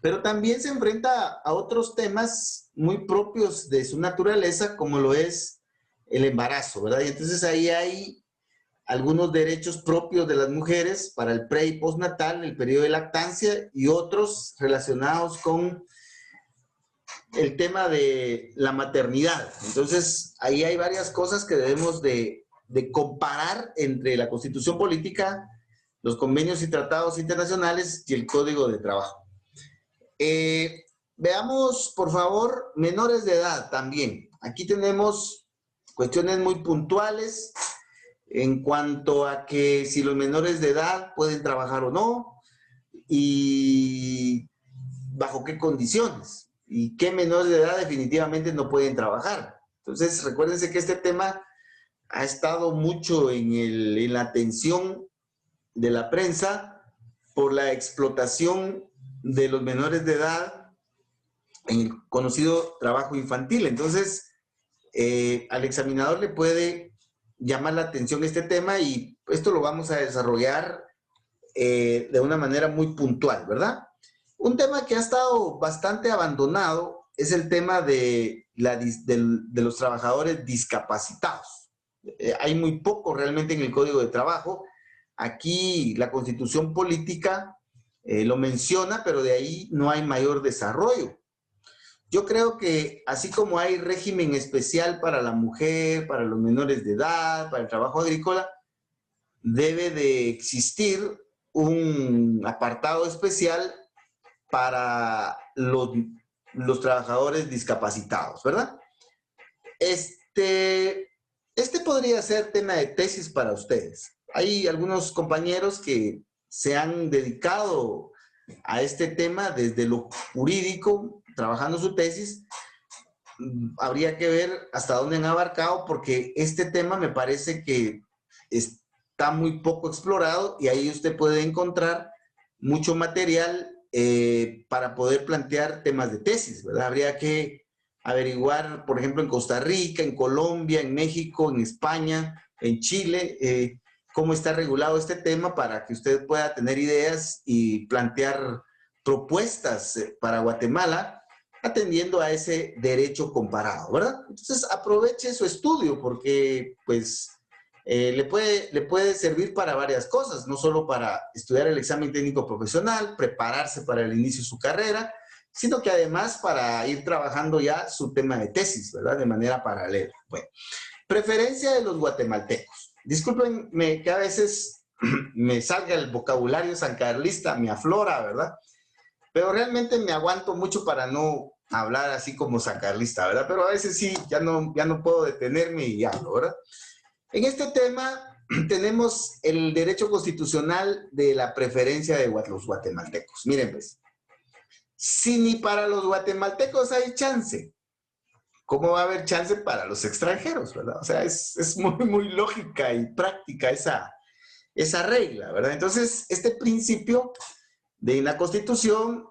Pero también se enfrenta a otros temas muy propios de su naturaleza, como lo es el embarazo, ¿verdad? Y entonces ahí hay algunos derechos propios de las mujeres para el pre y postnatal, el periodo de lactancia y otros relacionados con el tema de la maternidad. Entonces, ahí hay varias cosas que debemos de comparar entre la Constitución Política, los convenios y tratados internacionales y el Código de Trabajo. Veamos, por favor, menores de edad también. Aquí tenemos cuestiones muy puntuales en cuanto a que si los menores de edad pueden trabajar o no y bajo qué condiciones y qué menores de edad definitivamente no pueden trabajar. Entonces, recuérdense que este tema ha estado mucho en la atención de la prensa por la explotación de los menores de edad en el conocido trabajo infantil. Entonces, al examinador le puede llamar la atención este tema y esto lo vamos a desarrollar de una manera muy puntual, ¿verdad? Un tema que ha estado bastante abandonado es el tema de los trabajadores discapacitados. Hay muy poco realmente en el Código de Trabajo. Aquí la Constitución Política lo menciona, pero de ahí no hay mayor desarrollo. Yo creo que así como hay régimen especial para la mujer, para los menores de edad, para el trabajo agrícola, debe de existir un apartado especial para los trabajadores discapacitados, ¿verdad? Este podría ser tema de tesis para ustedes. Hay algunos compañeros que se han dedicado a este tema desde lo jurídico, trabajando su tesis. Habría que ver hasta dónde han abarcado, porque este tema me parece que está muy poco explorado y ahí usted puede encontrar mucho material para poder plantear temas de tesis, ¿verdad? Habría que averiguar, por ejemplo, en Costa Rica, en Colombia, en México, en España, en Chile, cómo está regulado este tema para que usted pueda tener ideas y plantear propuestas para Guatemala atendiendo a ese derecho comparado, ¿verdad? Entonces, aproveche su estudio porque, pues, le puede servir para varias cosas, no solo para estudiar el examen técnico profesional, prepararse para el inicio de su carrera, sino que además para ir trabajando ya su tema de tesis, ¿verdad? De manera paralela. Bueno, preferencia de los guatemaltecos. Discúlpenme que a veces me salga el vocabulario sancarlista, me aflora, ¿verdad? Pero realmente me aguanto mucho para no hablar así como sancarlista, ¿verdad? Pero a veces sí, ya no puedo detenerme y hablo, ¿verdad? En este tema tenemos el derecho constitucional de la preferencia de los guatemaltecos. Miren, pues, si ni para los guatemaltecos hay chance, ¿cómo va a haber chance para los extranjeros, verdad? O sea, es muy, muy lógica y práctica esa regla, ¿verdad? Entonces, este principio de la Constitución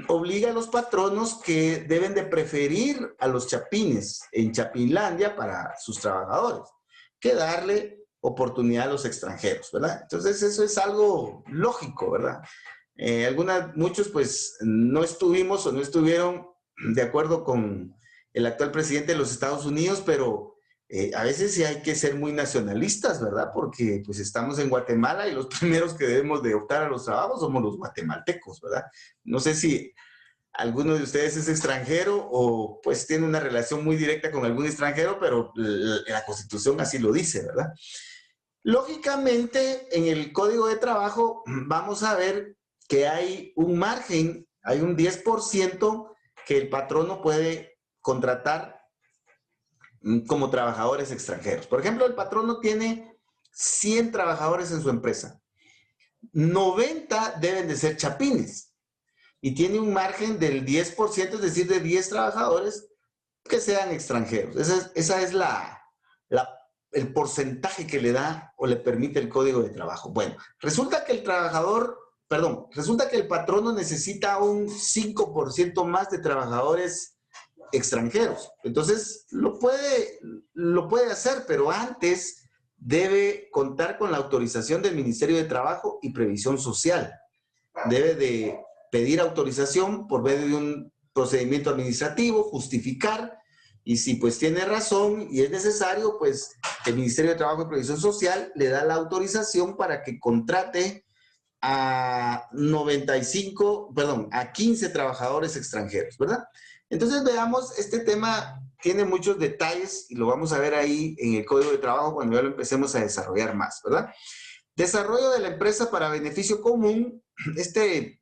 obliga a los patronos que deben de preferir a los chapines en Chapinlandia para sus trabajadores, que darle oportunidad a los extranjeros, ¿verdad? Entonces, eso es algo lógico, ¿verdad? Muchos, pues, no estuvimos o no estuvieron de acuerdo con el actual presidente de los Estados Unidos, pero a veces sí hay que ser muy nacionalistas, ¿verdad? Porque, pues, estamos en Guatemala y los primeros que debemos de optar a los trabajos somos los guatemaltecos, ¿verdad? No sé si alguno de ustedes es extranjero o pues tiene una relación muy directa con algún extranjero, pero la Constitución así lo dice, ¿verdad? Lógicamente, en el Código de Trabajo vamos a ver que hay un margen, hay un 10% que el patrono puede contratar como trabajadores extranjeros. Por ejemplo, el patrono tiene 100 trabajadores en su empresa. 90 deben de ser chapines. Y tiene un margen del 10%, es decir, de 10 trabajadores que sean extranjeros. Esa es el porcentaje que le da o le permite el Código de Trabajo. Bueno, resulta que el patrono necesita un 5% más de trabajadores extranjeros. Entonces, lo puede hacer, pero antes debe contar con la autorización del Ministerio de Trabajo y Previsión Social. Debe de pedir autorización por medio de un procedimiento administrativo, justificar, y si pues tiene razón y es necesario, pues el Ministerio de Trabajo y Previsión Social le da la autorización para que contrate a 15 trabajadores extranjeros, ¿verdad? Entonces veamos, este tema tiene muchos detalles y lo vamos a ver ahí en el Código de Trabajo cuando ya lo empecemos a desarrollar más, ¿verdad? Desarrollo de la empresa para beneficio común. Este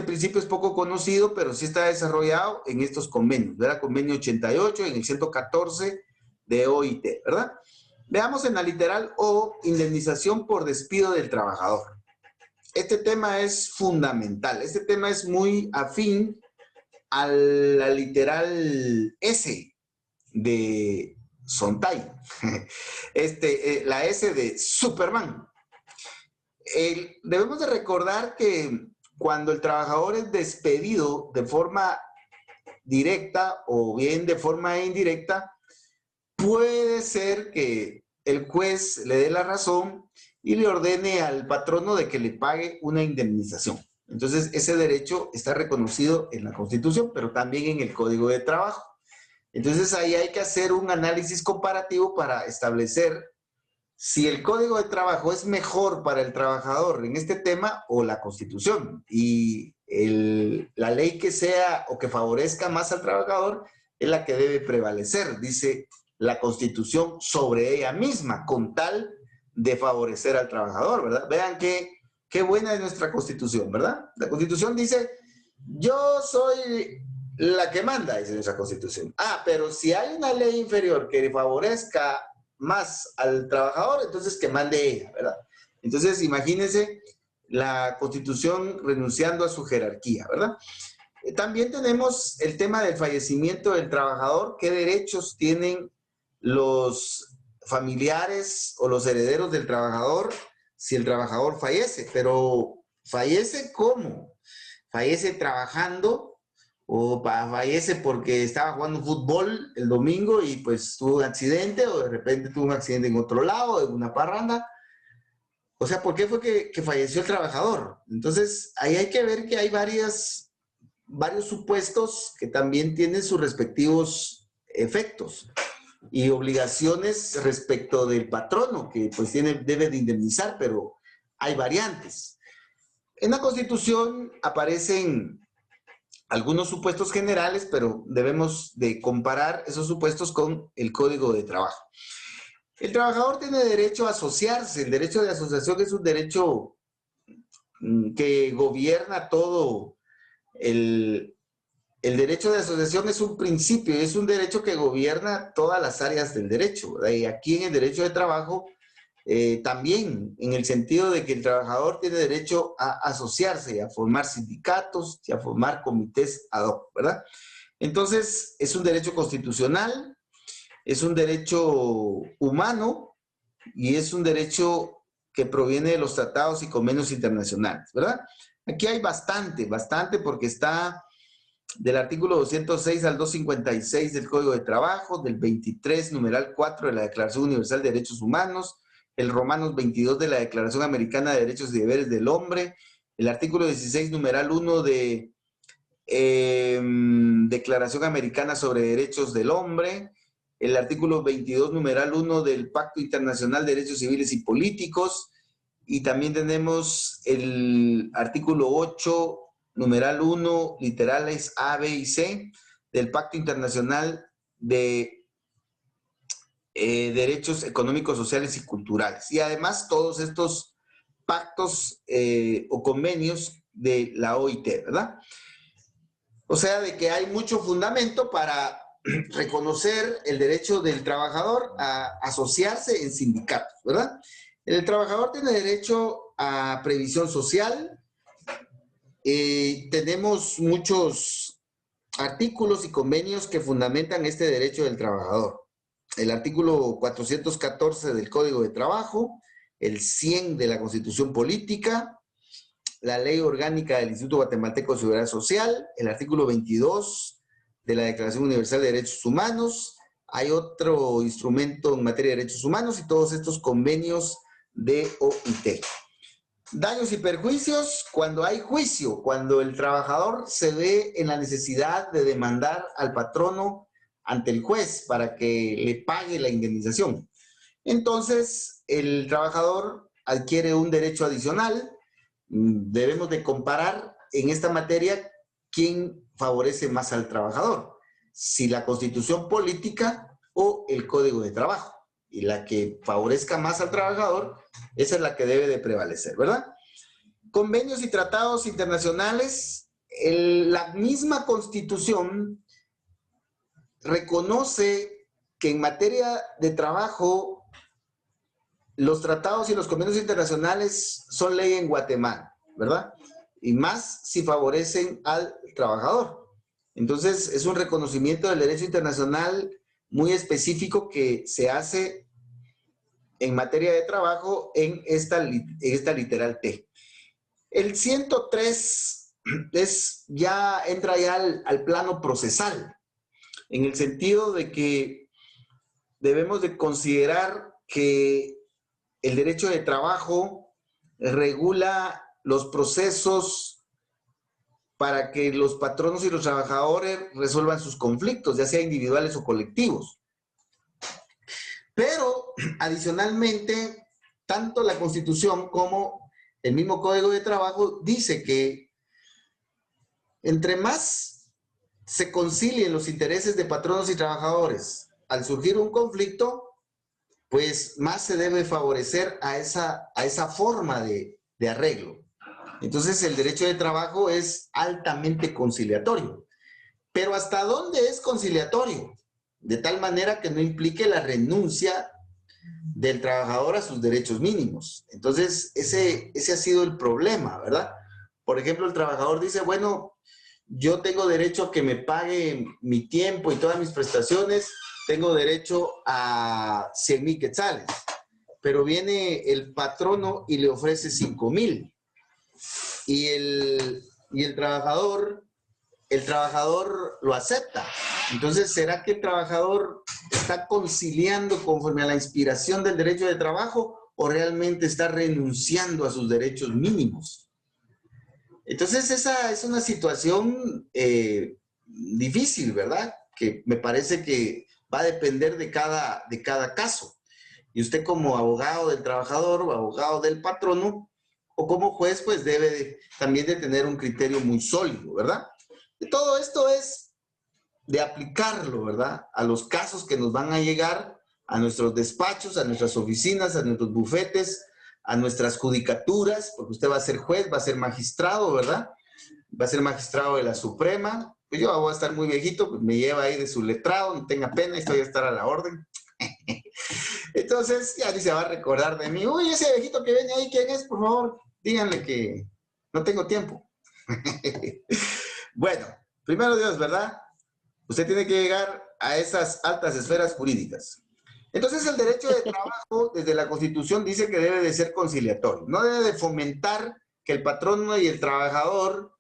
principio es poco conocido, pero sí está desarrollado en estos convenios, ¿verdad? Convenio 88, en el 114 de OIT, ¿verdad? Veamos en la literal O, indemnización por despido del trabajador. Este tema es fundamental, este tema es muy afín a la literal S de Sontay, la S de Superman. Debemos de recordar que cuando el trabajador es despedido de forma directa o bien de forma indirecta, puede ser que el juez le dé la razón y le ordene al patrono de que le pague una indemnización. Entonces, ese derecho está reconocido en la Constitución, pero también en el Código de Trabajo. Entonces ahí hay que hacer un análisis comparativo para establecer si el Código de Trabajo es mejor para el trabajador en este tema o la Constitución. Y la ley que sea o que favorezca más al trabajador es la que debe prevalecer, dice la Constitución, sobre ella misma, con tal de favorecer al trabajador, ¿verdad? Vean qué buena es nuestra Constitución, ¿verdad? La Constitución dice, yo soy la que manda, dice nuestra Constitución. Ah, pero si hay una ley inferior que favorezca más al trabajador, entonces que mande ella, ¿verdad? Entonces, imagínense la Constitución renunciando a su jerarquía, ¿verdad? También tenemos el tema del fallecimiento del trabajador. ¿Qué derechos tienen los familiares o los herederos del trabajador si el trabajador fallece? Pero ¿fallece cómo? ¿Fallece trabajando? ¿O fallece porque estaba jugando fútbol el domingo y pues tuvo un accidente, o de repente tuvo un accidente en otro lado, en una parranda? O sea, ¿por qué fue que falleció el trabajador? Entonces, ahí hay que ver que hay varios supuestos que también tienen sus respectivos efectos y obligaciones respecto del patrono, que pues debe de indemnizar, pero hay variantes. En la Constitución aparecen algunos supuestos generales, pero debemos de comparar esos supuestos con el Código de Trabajo. El trabajador tiene derecho a asociarse. El derecho de asociación es un derecho que gobierna todo. El derecho de asociación es un principio, es un derecho que gobierna todas las áreas del derecho, ¿verdad? Y aquí en el derecho de trabajo también, en el sentido de que el trabajador tiene derecho a asociarse, a formar sindicatos y a formar comités ad hoc, ¿verdad? Entonces, es un derecho constitucional, es un derecho humano y es un derecho que proviene de los tratados y convenios internacionales, ¿verdad? Aquí hay bastante, porque está del artículo 206 al 256 del Código de Trabajo, del 23, numeral 4 de la Declaración Universal de Derechos Humanos, el Romanos 22 de la Declaración Americana de Derechos y Deberes del Hombre, el artículo 16, numeral 1 de Declaración Americana sobre Derechos del Hombre, el artículo 22, numeral 1 del Pacto Internacional de Derechos Civiles y Políticos, y también tenemos el artículo 8, numeral 1, literales A, B y C, del Pacto Internacional de Derechos Económicos, Sociales y Culturales. Y además todos estos pactos o convenios de la OIT, ¿verdad? O sea, de que hay mucho fundamento para reconocer el derecho del trabajador a asociarse en sindicatos, ¿verdad? El trabajador tiene derecho a previsión social. Tenemos muchos artículos y convenios que fundamentan este derecho del trabajador. El artículo 414 del Código de Trabajo, el 100 de la Constitución Política, la Ley Orgánica del Instituto Guatemalteco de Seguridad Social, el artículo 22 de la Declaración Universal de Derechos Humanos. Hay otro instrumento en materia de derechos humanos y todos estos convenios de OIT. Daños y perjuicios cuando hay juicio, cuando el trabajador se ve en la necesidad de demandar al patrono ante el juez para que le pague la indemnización. Entonces, el trabajador adquiere un derecho adicional. Debemos de comparar en esta materia quién favorece más al trabajador, si la Constitución Política o el Código de Trabajo. Y la que favorezca más al trabajador, esa es la que debe de prevalecer, ¿verdad? Convenios y tratados internacionales. La misma Constitución reconoce que en materia de trabajo los tratados y los convenios internacionales son ley en Guatemala, ¿verdad? Y más si favorecen al trabajador. Entonces, es un reconocimiento del derecho internacional muy específico que se hace en materia de trabajo en esta literal T. El 103 entra ya al plano procesal, en el sentido de que debemos de considerar que el derecho de trabajo regula los procesos para que los patronos y los trabajadores resuelvan sus conflictos, ya sea individuales o colectivos. Pero, adicionalmente, tanto la Constitución como el mismo Código de Trabajo dice que entre más se concilien los intereses de patronos y trabajadores al surgir un conflicto, pues más se debe favorecer a esa forma de arreglo. Entonces, el derecho de trabajo es altamente conciliatorio. Pero ¿hasta dónde es conciliatorio? De tal manera que no implique la renuncia del trabajador a sus derechos mínimos. Entonces, ese ha sido el problema, ¿verdad? Por ejemplo, el trabajador dice, bueno, yo tengo derecho a que me pague mi tiempo y todas mis prestaciones, tengo derecho a 100,000 quetzales, pero viene el patrono y le ofrece 5,000. Y el trabajador lo acepta. Entonces, ¿será que el trabajador está conciliando conforme a la inspiración del derecho de trabajo o realmente está renunciando a sus derechos mínimos? Entonces, esa es una situación difícil, ¿verdad? Que me parece que va a depender de cada caso. Y usted como abogado del trabajador o abogado del patrono, o como juez, pues debe también de tener un criterio muy sólido, ¿verdad? Y todo esto es de aplicarlo, ¿verdad? A los casos que nos van a llegar, a nuestros despachos, a nuestras oficinas, a nuestros bufetes, a nuestras judicaturas, porque usted va a ser juez, va a ser magistrado, ¿verdad? Va a ser magistrado de la Suprema. Pues yo voy a estar muy viejito, pues me lleva ahí de su letrado, no tenga pena, estoy a estar a la orden. Entonces, ya ni se va a recordar de mí. Uy, ese viejito que viene ahí, ¿quién es? Por favor, díganle que no tengo tiempo. Bueno, primero Dios, ¿verdad? Usted tiene que llegar a esas altas esferas jurídicas. Entonces, el derecho de trabajo, desde la Constitución, dice que debe de ser conciliatorio. No debe de fomentar que el patrono y el trabajador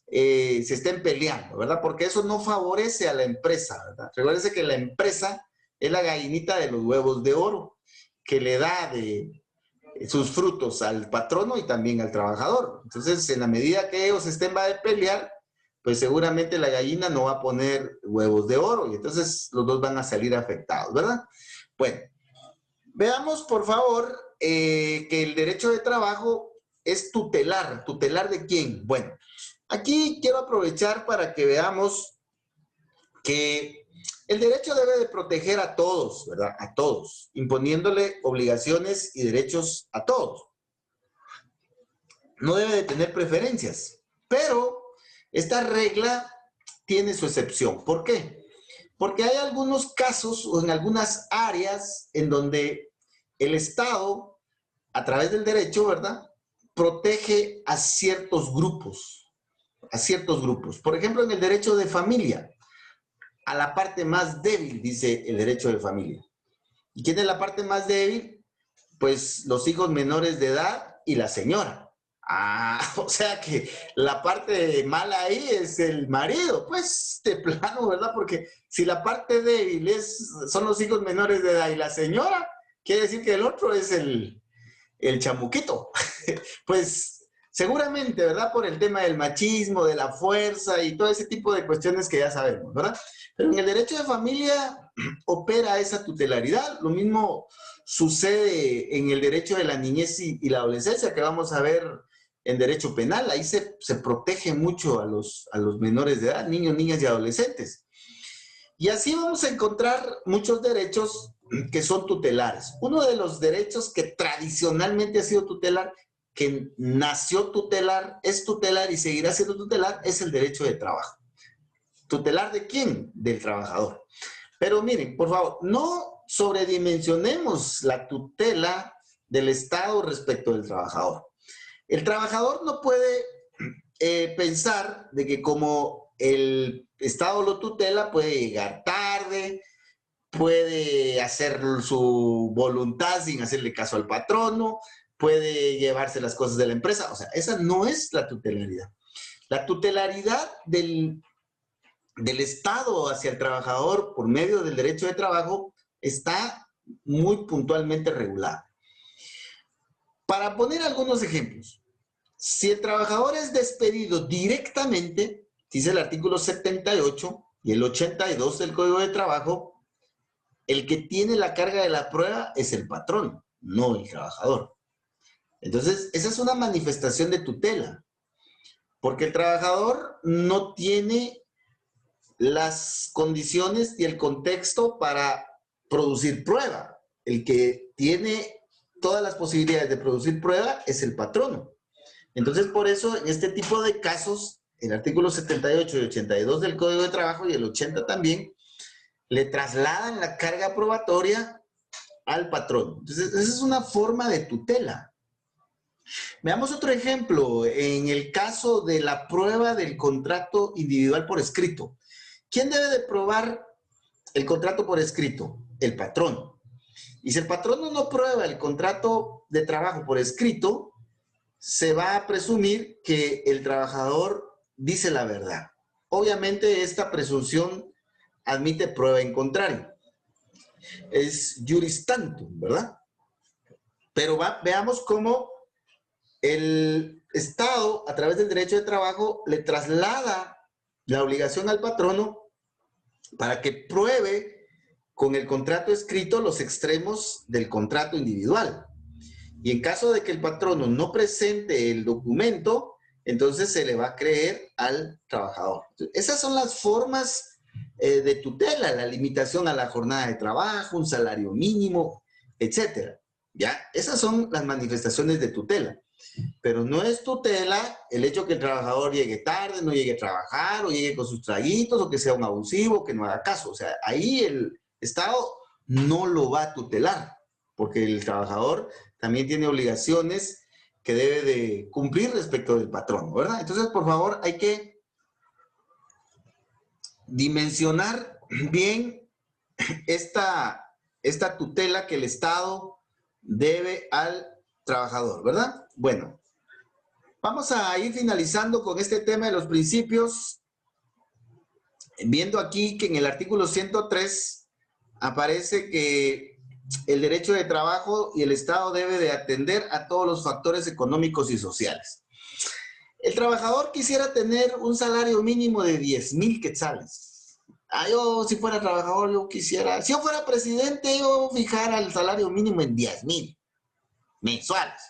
se estén peleando, ¿verdad? Porque eso no favorece a la empresa, ¿verdad? Recuérdese que la empresa es la gallinita de los huevos de oro, que le da de sus frutos al patrono y también al trabajador. Entonces, en la medida que ellos estén va a pelear, pues seguramente la gallina no va a poner huevos de oro y entonces los dos van a salir afectados, ¿verdad? Bueno, veamos por favor que el derecho de trabajo es tutelar. ¿Tutelar de quién? Bueno, aquí quiero aprovechar para que veamos que el derecho debe de proteger a todos, ¿verdad? A todos, imponiéndole obligaciones y derechos a todos. No debe de tener preferencias, pero esta regla tiene su excepción. ¿Por qué? Porque hay algunos casos o en algunas áreas en donde el Estado, a través del derecho, ¿verdad?, protege a ciertos grupos, a ciertos grupos. Por ejemplo, en el derecho de familia, a la parte más débil, dice el derecho de familia. ¿Y quién es la parte más débil? Pues los hijos menores de edad y la señora. Ah, o sea que la parte mala ahí es el marido, pues de plano, ¿verdad? Porque si la parte débil son los hijos menores de edad y la señora, quiere decir que el otro es el chamuquito. Pues seguramente, ¿verdad? Por el tema del machismo, de la fuerza y todo ese tipo de cuestiones que ya sabemos, ¿verdad? Pero en el derecho de familia opera esa tutelaridad. Lo mismo sucede en el derecho de la niñez y la adolescencia, que vamos a ver en derecho penal. Ahí se protege mucho a los menores de edad, niños, niñas y adolescentes. Y así vamos a encontrar muchos derechos que son tutelares. Uno de los derechos que tradicionalmente ha sido tutelar, que nació tutelar, es tutelar y seguirá siendo tutelar, es el derecho de trabajo. ¿Tutelar de quién? Del trabajador. Pero miren, por favor, no sobredimensionemos la tutela del Estado respecto del trabajador. El trabajador no puede pensar de que como el Estado lo tutela, puede llegar tarde, puede hacer su voluntad sin hacerle caso al patrono, puede llevarse las cosas de la empresa. O sea, esa no es la tutelaridad. La tutelaridad del Estado hacia el trabajador por medio del derecho de trabajo está muy puntualmente regulada. Para poner algunos ejemplos, Si el trabajador es despedido directamente, dice el artículo 78 y el 82 del Código de Trabajo, el que tiene la carga de la prueba es el patrón, no el trabajador. Entonces, esa es una manifestación de tutela, porque el trabajador no tiene las condiciones y el contexto para producir prueba. El que tiene todas las posibilidades de producir prueba es el patrono. Entonces, por eso, en este tipo de casos, el artículo 78 y 82 del Código de Trabajo y el 80 también, le trasladan la carga probatoria al patrón. Entonces, esa es una forma de tutela. Veamos otro ejemplo. En el caso de la prueba del contrato individual por escrito. ¿Quién debe de probar el contrato por escrito? El patrón. Y si el patrón no prueba el contrato de trabajo por escrito, se va a presumir que el trabajador dice la verdad. Obviamente, esta presunción admite prueba en contrario. Es juris tantum, ¿verdad? Pero veamos cómo el Estado, a través del derecho de trabajo, le traslada la obligación al patrono para que pruebe con el contrato escrito los extremos del contrato individual. Y en caso de que el patrono no presente el documento, entonces se le va a creer al trabajador. Esas son las formas de tutela, la limitación a la jornada de trabajo, un salario mínimo, etcétera. ¿Ya? Esas son las manifestaciones de tutela. Pero no es tutela el hecho que el trabajador llegue tarde, no llegue a trabajar, o llegue con sus traguitos, o que sea un abusivo, que no haga caso. O sea, ahí el Estado no lo va a tutelar, porque el trabajador también tiene obligaciones que debe de cumplir respecto del patrón, ¿verdad? Entonces, por favor, hay que dimensionar bien esta tutela que el Estado debe al trabajador, ¿verdad? Bueno, vamos a ir finalizando con este tema de los principios, viendo aquí que en el artículo 103 aparece que el derecho de trabajo y el Estado debe de atender a todos los factores económicos y sociales. El trabajador quisiera tener un salario mínimo de 10,000 quetzales. Yo, si fuera trabajador, yo quisiera, si yo fuera presidente, yo fijara el salario mínimo en 10,000 mensuales.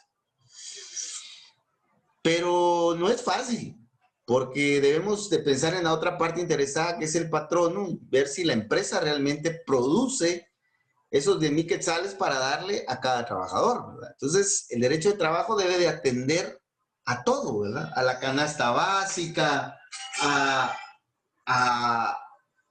Pero no es fácil, porque debemos de pensar en la otra parte interesada, que es el patrono, ver si la empresa realmente produce esos 10,000 quetzales para darle a cada trabajador, ¿verdad? Entonces, el derecho de trabajo debe de atender a todo, ¿verdad? A la canasta básica, a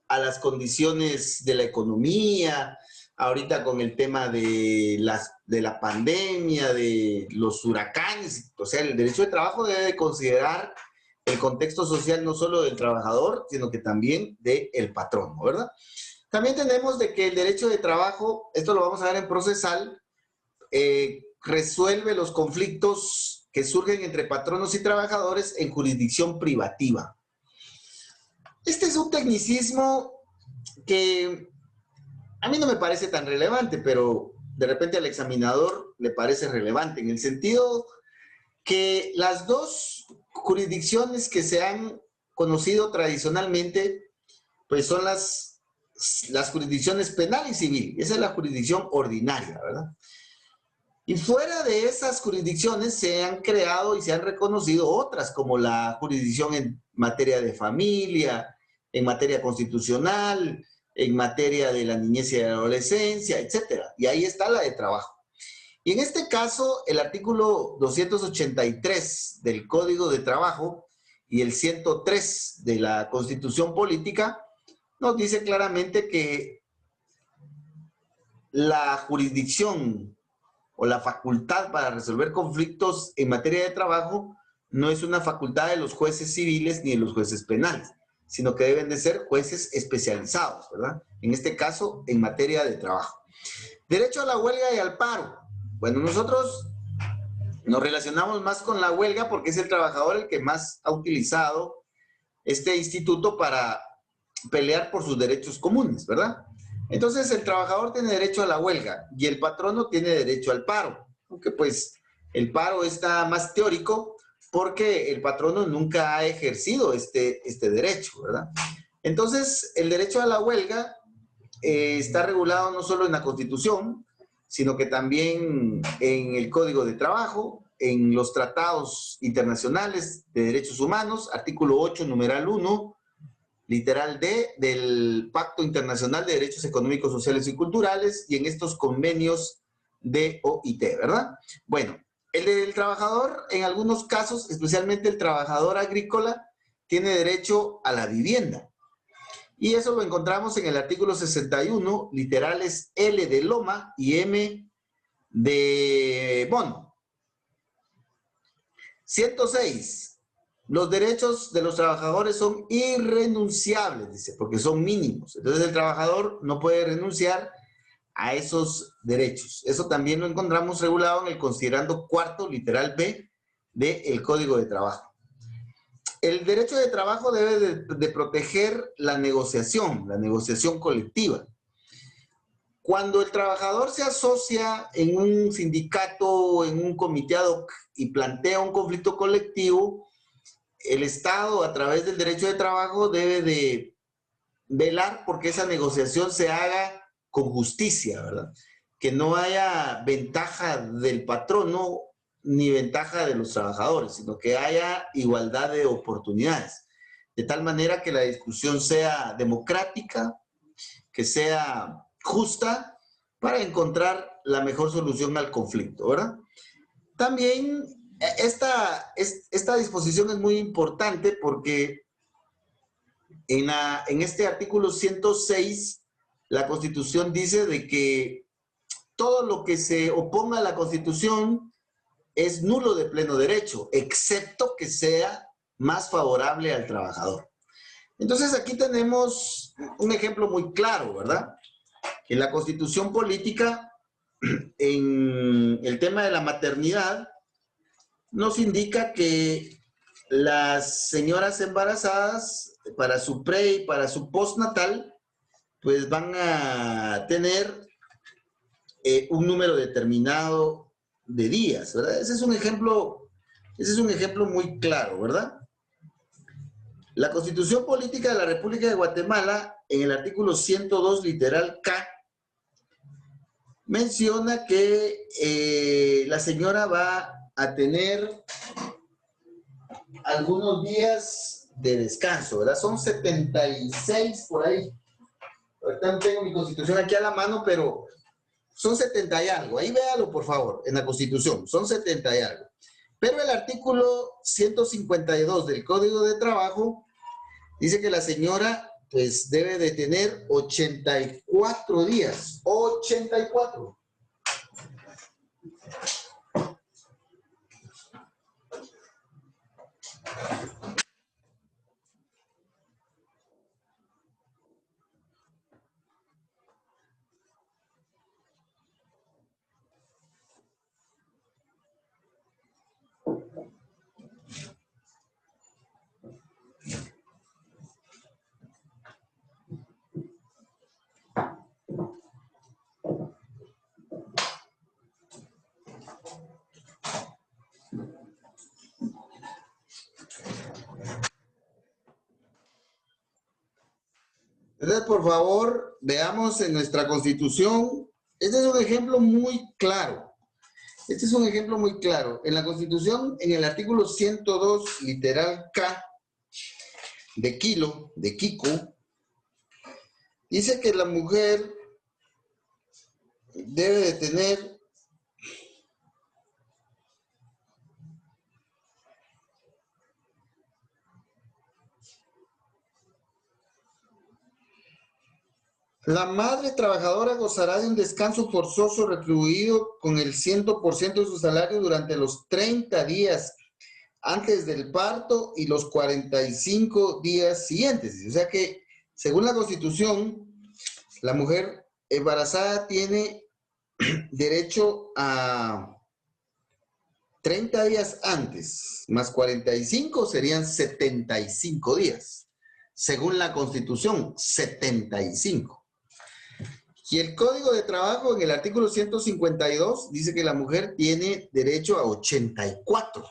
las condiciones de la economía, ahorita con el tema de la pandemia, de los huracanes. O sea, el derecho de trabajo debe de considerar el contexto social no solo del trabajador, sino que también del patrón, ¿verdad? También tenemos de que el derecho de trabajo, esto lo vamos a ver en procesal, resuelve los conflictos que surgen entre patronos y trabajadores en jurisdicción privativa. Este es un tecnicismo que a mí no me parece tan relevante, pero de repente al examinador le parece relevante, en el sentido que las dos jurisdicciones que se han conocido tradicionalmente, pues son las jurisdicciones penal y civil. Esa es la jurisdicción ordinaria, ¿verdad? Y fuera de esas jurisdicciones se han creado y se han reconocido otras, como la jurisdicción en materia de familia, en materia constitucional, en materia de la niñez y de la adolescencia, etcétera. Y ahí está la de trabajo. Y en este caso, el artículo 283 del Código de Trabajo y el 103 de la Constitución Política nos dice claramente que la jurisdicción o la facultad para resolver conflictos en materia de trabajo no es una facultad de los jueces civiles ni de los jueces penales, sino que deben de ser jueces especializados, ¿verdad? En este caso, en materia de trabajo. Derecho a la huelga y al paro. Bueno, nosotros nos relacionamos más con la huelga porque es el trabajador el que más ha utilizado este instituto para pelear por sus derechos comunes, ¿verdad? Entonces, el trabajador tiene derecho a la huelga y el patrono tiene derecho al paro, aunque pues el paro está más teórico porque el patrono nunca ha ejercido este derecho, ¿verdad? Entonces, el derecho a la huelga está regulado no solo en la Constitución, sino que también en el Código de Trabajo, en los tratados internacionales de derechos humanos, artículo 8, numeral 1, literal D, del Pacto Internacional de Derechos Económicos, Sociales y Culturales, y en estos convenios de OIT, ¿verdad? Bueno, el del trabajador, en algunos casos, especialmente el trabajador agrícola, tiene derecho a la vivienda. Y eso lo encontramos en el artículo 61, literales L de Loma y M de Bono. 106. Los derechos de los trabajadores son irrenunciables, dice, porque son mínimos. Entonces el trabajador no puede renunciar a esos derechos. Eso también lo encontramos regulado en el considerando cuarto, literal B, del Código de Trabajo. El derecho de trabajo debe de proteger la negociación colectiva. Cuando el trabajador se asocia en un sindicato o en un comité ad hoc y plantea un conflicto colectivo, el Estado, a través del derecho de trabajo, debe de velar porque esa negociación se haga con justicia, ¿verdad? Que no haya ventaja del patrono ni ventaja de los trabajadores, sino que haya igualdad de oportunidades. De tal manera que la discusión sea democrática, que sea justa, para encontrar la mejor solución al conflicto, ¿verdad? También esta disposición es muy importante porque en este artículo 106 la Constitución dice de que todo lo que se oponga a la Constitución es nulo de pleno derecho, excepto que sea más favorable al trabajador. Entonces aquí tenemos un ejemplo muy claro, ¿verdad? En la Constitución política, en el tema de la maternidad, nos indica que las señoras embarazadas, para su pre y para su postnatal, pues van a tener un número determinado de días, ¿verdad? Ese es un ejemplo muy claro, ¿verdad? La Constitución Política de la República de Guatemala, en el artículo 102, literal K, menciona que la señora va a tener algunos días de descanso, ¿verdad? Son 76 por ahí. Ahorita no tengo mi Constitución aquí a la mano, pero son 70 y algo. Ahí véalo, por favor, en la Constitución. Son 70 y algo. Pero el artículo 152 del Código de Trabajo dice que la señora pues debe de tener 84 días. 84. Entonces, por favor, veamos en nuestra Constitución. Este es un ejemplo muy claro. Este es un ejemplo muy claro. En la Constitución, en el artículo 102, literal K, de kilo, de Kiko, dice que la mujer debe de tener la madre trabajadora gozará de un descanso forzoso retribuido con el 100% de su salario durante los 30 días antes del parto y los 45 días siguientes. O sea que, según la Constitución, la mujer embarazada tiene derecho a 30 días antes, más 45 serían 75 días. Según la Constitución, 75. Y el Código de Trabajo, en el artículo 152, dice que la mujer tiene derecho a 84.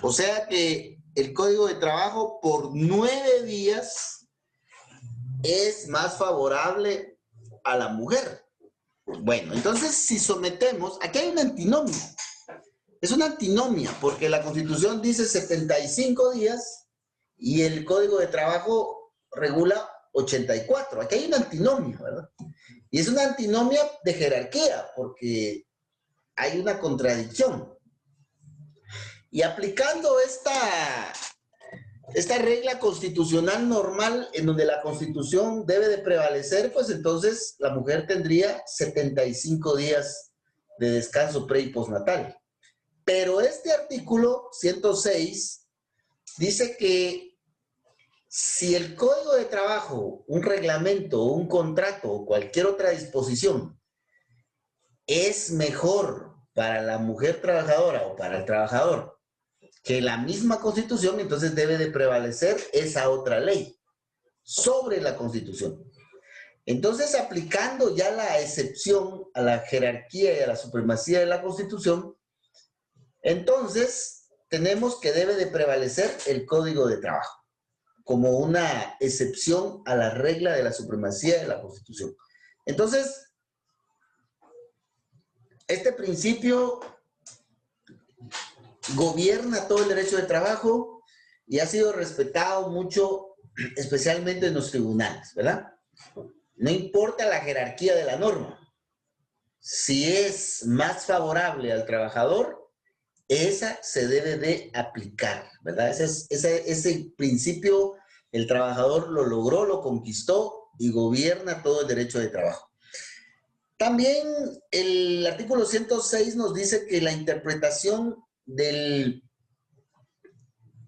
O sea que el Código de Trabajo por 9 días es más favorable a la mujer. Bueno, entonces si sometemos, aquí hay una antinomia. Es una antinomia porque la Constitución dice 75 días y el Código de Trabajo regula 84. Aquí hay una antinomia, ¿verdad? Y es una antinomia de jerarquía porque hay una contradicción. Y aplicando esta regla constitucional normal en donde la Constitución debe de prevalecer, pues entonces la mujer tendría 75 días de descanso pre y postnatal. Pero este artículo 106 dice que si el Código de Trabajo, un reglamento, un contrato o cualquier otra disposición es mejor para la mujer trabajadora o para el trabajador que la misma Constitución, entonces debe de prevalecer esa otra ley sobre la Constitución. Entonces, aplicando ya la excepción a la jerarquía y a la supremacía de la Constitución, entonces tenemos que debe de prevalecer el Código de Trabajo como una excepción a la regla de la supremacía de la Constitución. Entonces, este principio gobierna todo el derecho de trabajo y ha sido respetado mucho, especialmente en los tribunales, ¿verdad? No importa la jerarquía de la norma. Si es más favorable al trabajador, esa se debe de aplicar, ¿verdad? Ese principio, el trabajador lo logró, lo conquistó y gobierna todo el derecho de trabajo. También el artículo 106 nos dice que la interpretación de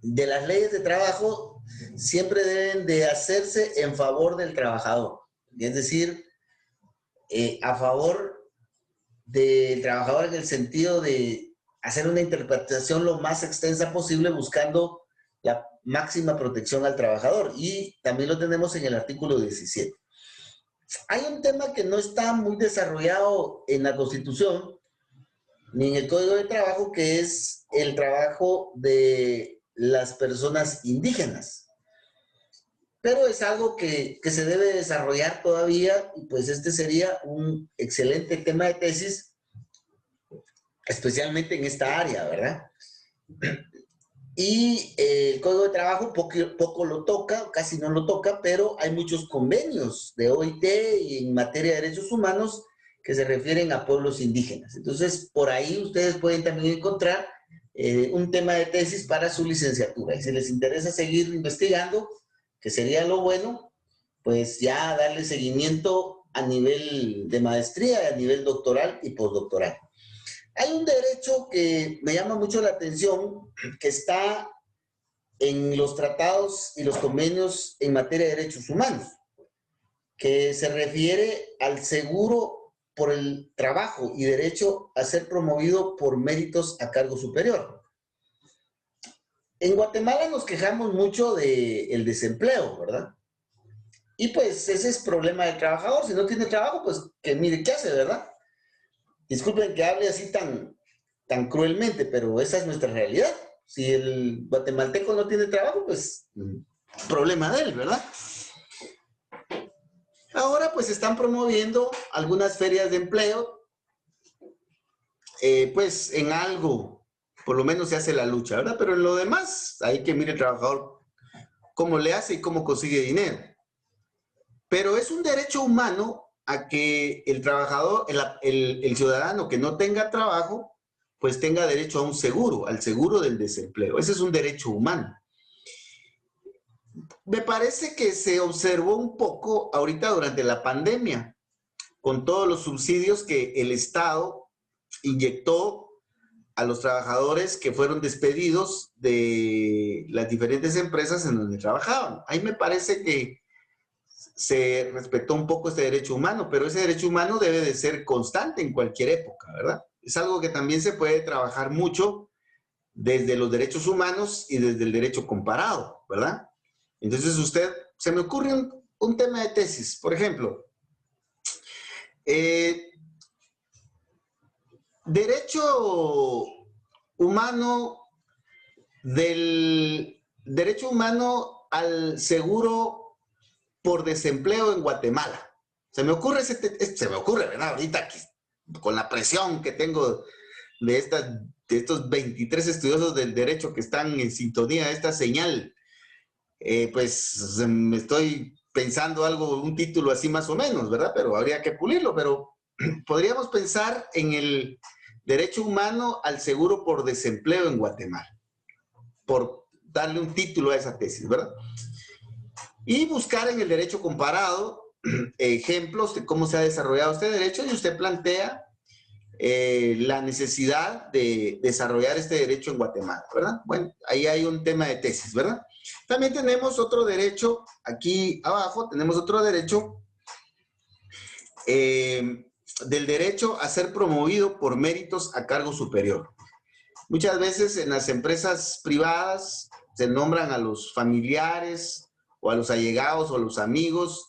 las leyes de trabajo siempre deben de hacerse en favor del trabajador. Es decir, a favor del trabajador en el sentido de hacer una interpretación lo más extensa posible buscando la máxima protección al trabajador. Y también lo tenemos en el artículo 17. Hay un tema que no está muy desarrollado en la Constitución ni en el Código de Trabajo, que es el trabajo de las personas indígenas. Pero es algo que se debe desarrollar todavía y pues este sería un excelente tema de tesis, especialmente en esta área, ¿verdad? Y el Código de Trabajo poco lo toca, casi no lo toca, pero hay muchos convenios de OIT y en materia de derechos humanos que se refieren a pueblos indígenas. Entonces, por ahí ustedes pueden también encontrar un tema de tesis para su licenciatura. Y si les interesa seguir investigando, que sería lo bueno, pues ya darle seguimiento a nivel de maestría, a nivel doctoral y postdoctoral. Hay un derecho que me llama mucho la atención, que está en los tratados y los convenios en materia de derechos humanos, que se refiere al seguro por el trabajo y derecho a ser promovido por méritos a cargo superior. En Guatemala nos quejamos mucho del desempleo, ¿verdad? Y pues ese es problema del trabajador. Si no tiene trabajo, pues que mire qué hace, ¿verdad? Disculpen que hable así tan cruelmente, pero esa es nuestra realidad. Si el guatemalteco no tiene trabajo, pues problema de él, ¿verdad? Ahora pues están promoviendo algunas ferias de empleo, pues en algo, por lo menos se hace la lucha, ¿verdad? Pero en lo demás, hay que mirar el trabajador cómo le hace y cómo consigue dinero. Pero es un derecho humano a que el trabajador, el ciudadano que no tenga trabajo, pues tenga derecho a un seguro, al seguro del desempleo. Ese es un derecho humano. Me parece que se observó un poco ahorita durante la pandemia, con todos los subsidios que el Estado inyectó a los trabajadores que fueron despedidos de las diferentes empresas en donde trabajaban. Ahí me parece que se respetó un poco este derecho humano, pero ese derecho humano debe de ser constante en cualquier época, ¿verdad? Es algo que también se puede trabajar mucho desde los derechos humanos y desde el derecho comparado, ¿verdad? Entonces se me ocurre un tema de tesis, por ejemplo, derecho humano del derecho humano al seguro por desempleo en Guatemala. Se me ocurre, ¿verdad? Ahorita aquí, con la presión que tengo de estos 23 estudiosos del derecho que están en sintonía de esta señal, pues me estoy pensando un título así más o menos, ¿verdad? Pero habría que pulirlo, pero podríamos pensar en el derecho humano al seguro por desempleo en Guatemala, por darle un título a esa tesis, ¿verdad? Y buscar en el derecho comparado ejemplos de cómo se ha desarrollado este derecho, y usted plantea la necesidad de desarrollar este derecho en Guatemala, ¿verdad? Bueno, ahí hay un tema de tesis, ¿verdad? También tenemos otro derecho, aquí abajo tenemos otro derecho, del derecho a ser promovido por méritos a cargo superior. Muchas veces en las empresas privadas se nombran a los familiares o a los allegados o a los amigos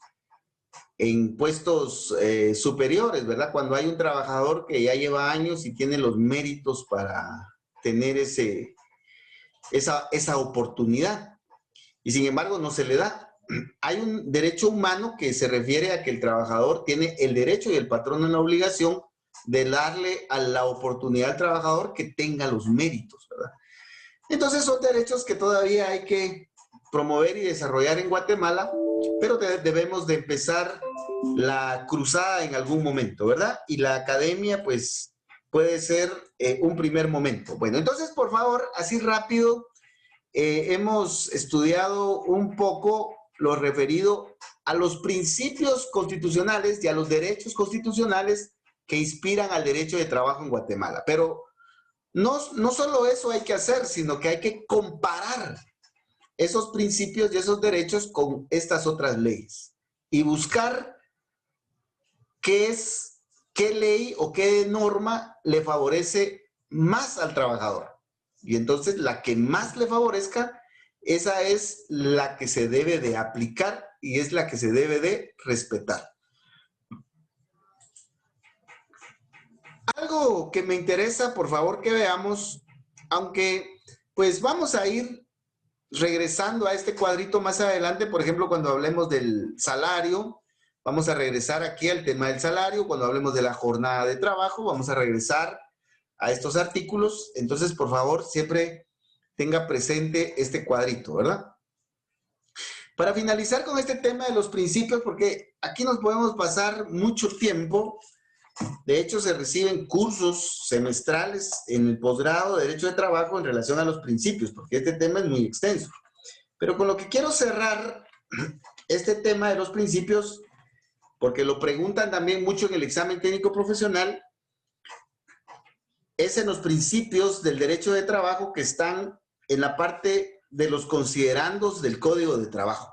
en puestos superiores, ¿verdad? Cuando hay un trabajador que ya lleva años y tiene los méritos para tener esa oportunidad, y sin embargo no se le da. Hay un derecho humano que se refiere a que el trabajador tiene el derecho y el patrón en la obligación de darle a la oportunidad al trabajador que tenga los méritos, ¿verdad? Entonces son derechos que todavía hay que promover y desarrollar en Guatemala, pero debemos de empezar la cruzada en algún momento, ¿verdad? Y la academia, pues, puede ser un primer momento. Bueno, entonces, por favor, así rápido, hemos estudiado un poco lo referido a los principios constitucionales y a los derechos constitucionales que inspiran al derecho de trabajo en Guatemala. Pero no solo eso hay que hacer, sino que hay que comparar esos principios y esos derechos con estas otras leyes y buscar qué ley o qué norma le favorece más al trabajador. Y entonces la que más le favorezca, esa es la que se debe de aplicar y es la que se debe de respetar. Algo que me interesa, por favor, que veamos, aunque pues vamos a ir regresando a este cuadrito más adelante, por ejemplo, cuando hablemos del salario, vamos a regresar aquí al tema del salario. Cuando hablemos de la jornada de trabajo, vamos a regresar a estos artículos. Entonces, por favor, siempre tenga presente este cuadrito, ¿verdad? Para finalizar con este tema de los principios, porque aquí nos podemos pasar mucho tiempo. De hecho, se reciben cursos semestrales en el posgrado de Derecho de Trabajo en relación a los principios, porque este tema es muy extenso. Pero con lo que quiero cerrar este tema de los principios, porque lo preguntan también mucho en el examen técnico profesional, es en los principios del derecho de trabajo que están en la parte de los considerandos del Código de Trabajo.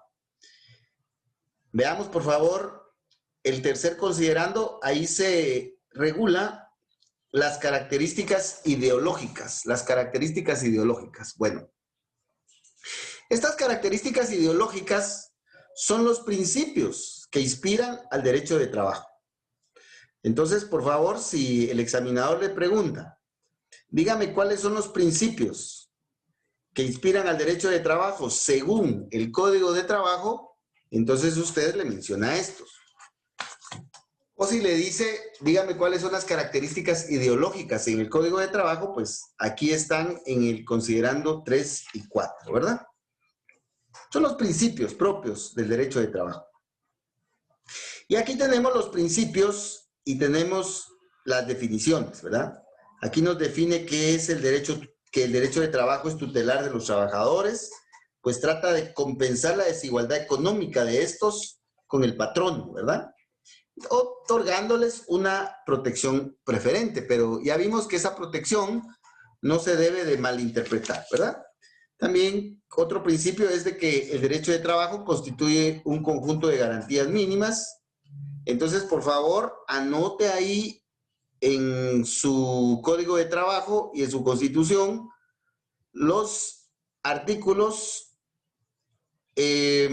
Veamos, por favor, el tercer considerando. Ahí se regula las características ideológicas. Las características ideológicas. Bueno, estas características ideológicas son los principios que inspiran al derecho de trabajo. Entonces, por favor, si el examinador le pregunta, dígame cuáles son los principios que inspiran al derecho de trabajo según el Código de Trabajo, entonces usted le menciona estos. O si le dice, dígame cuáles son las características ideológicas en el Código de Trabajo, pues aquí están en el considerando 3 y 4, ¿verdad? Son los principios propios del derecho de trabajo. Y aquí tenemos los principios y tenemos las definiciones, ¿verdad? Aquí nos define qué es el derecho, que el derecho de trabajo es tutelar de los trabajadores, pues trata de compensar la desigualdad económica de estos con el patrón, ¿verdad? Otorgándoles una protección preferente, pero ya vimos que esa protección no se debe de malinterpretar, ¿verdad? También otro principio es de que el derecho de trabajo constituye un conjunto de garantías mínimas. Entonces, por favor, anote ahí en su Código de Trabajo y en su Constitución los artículos que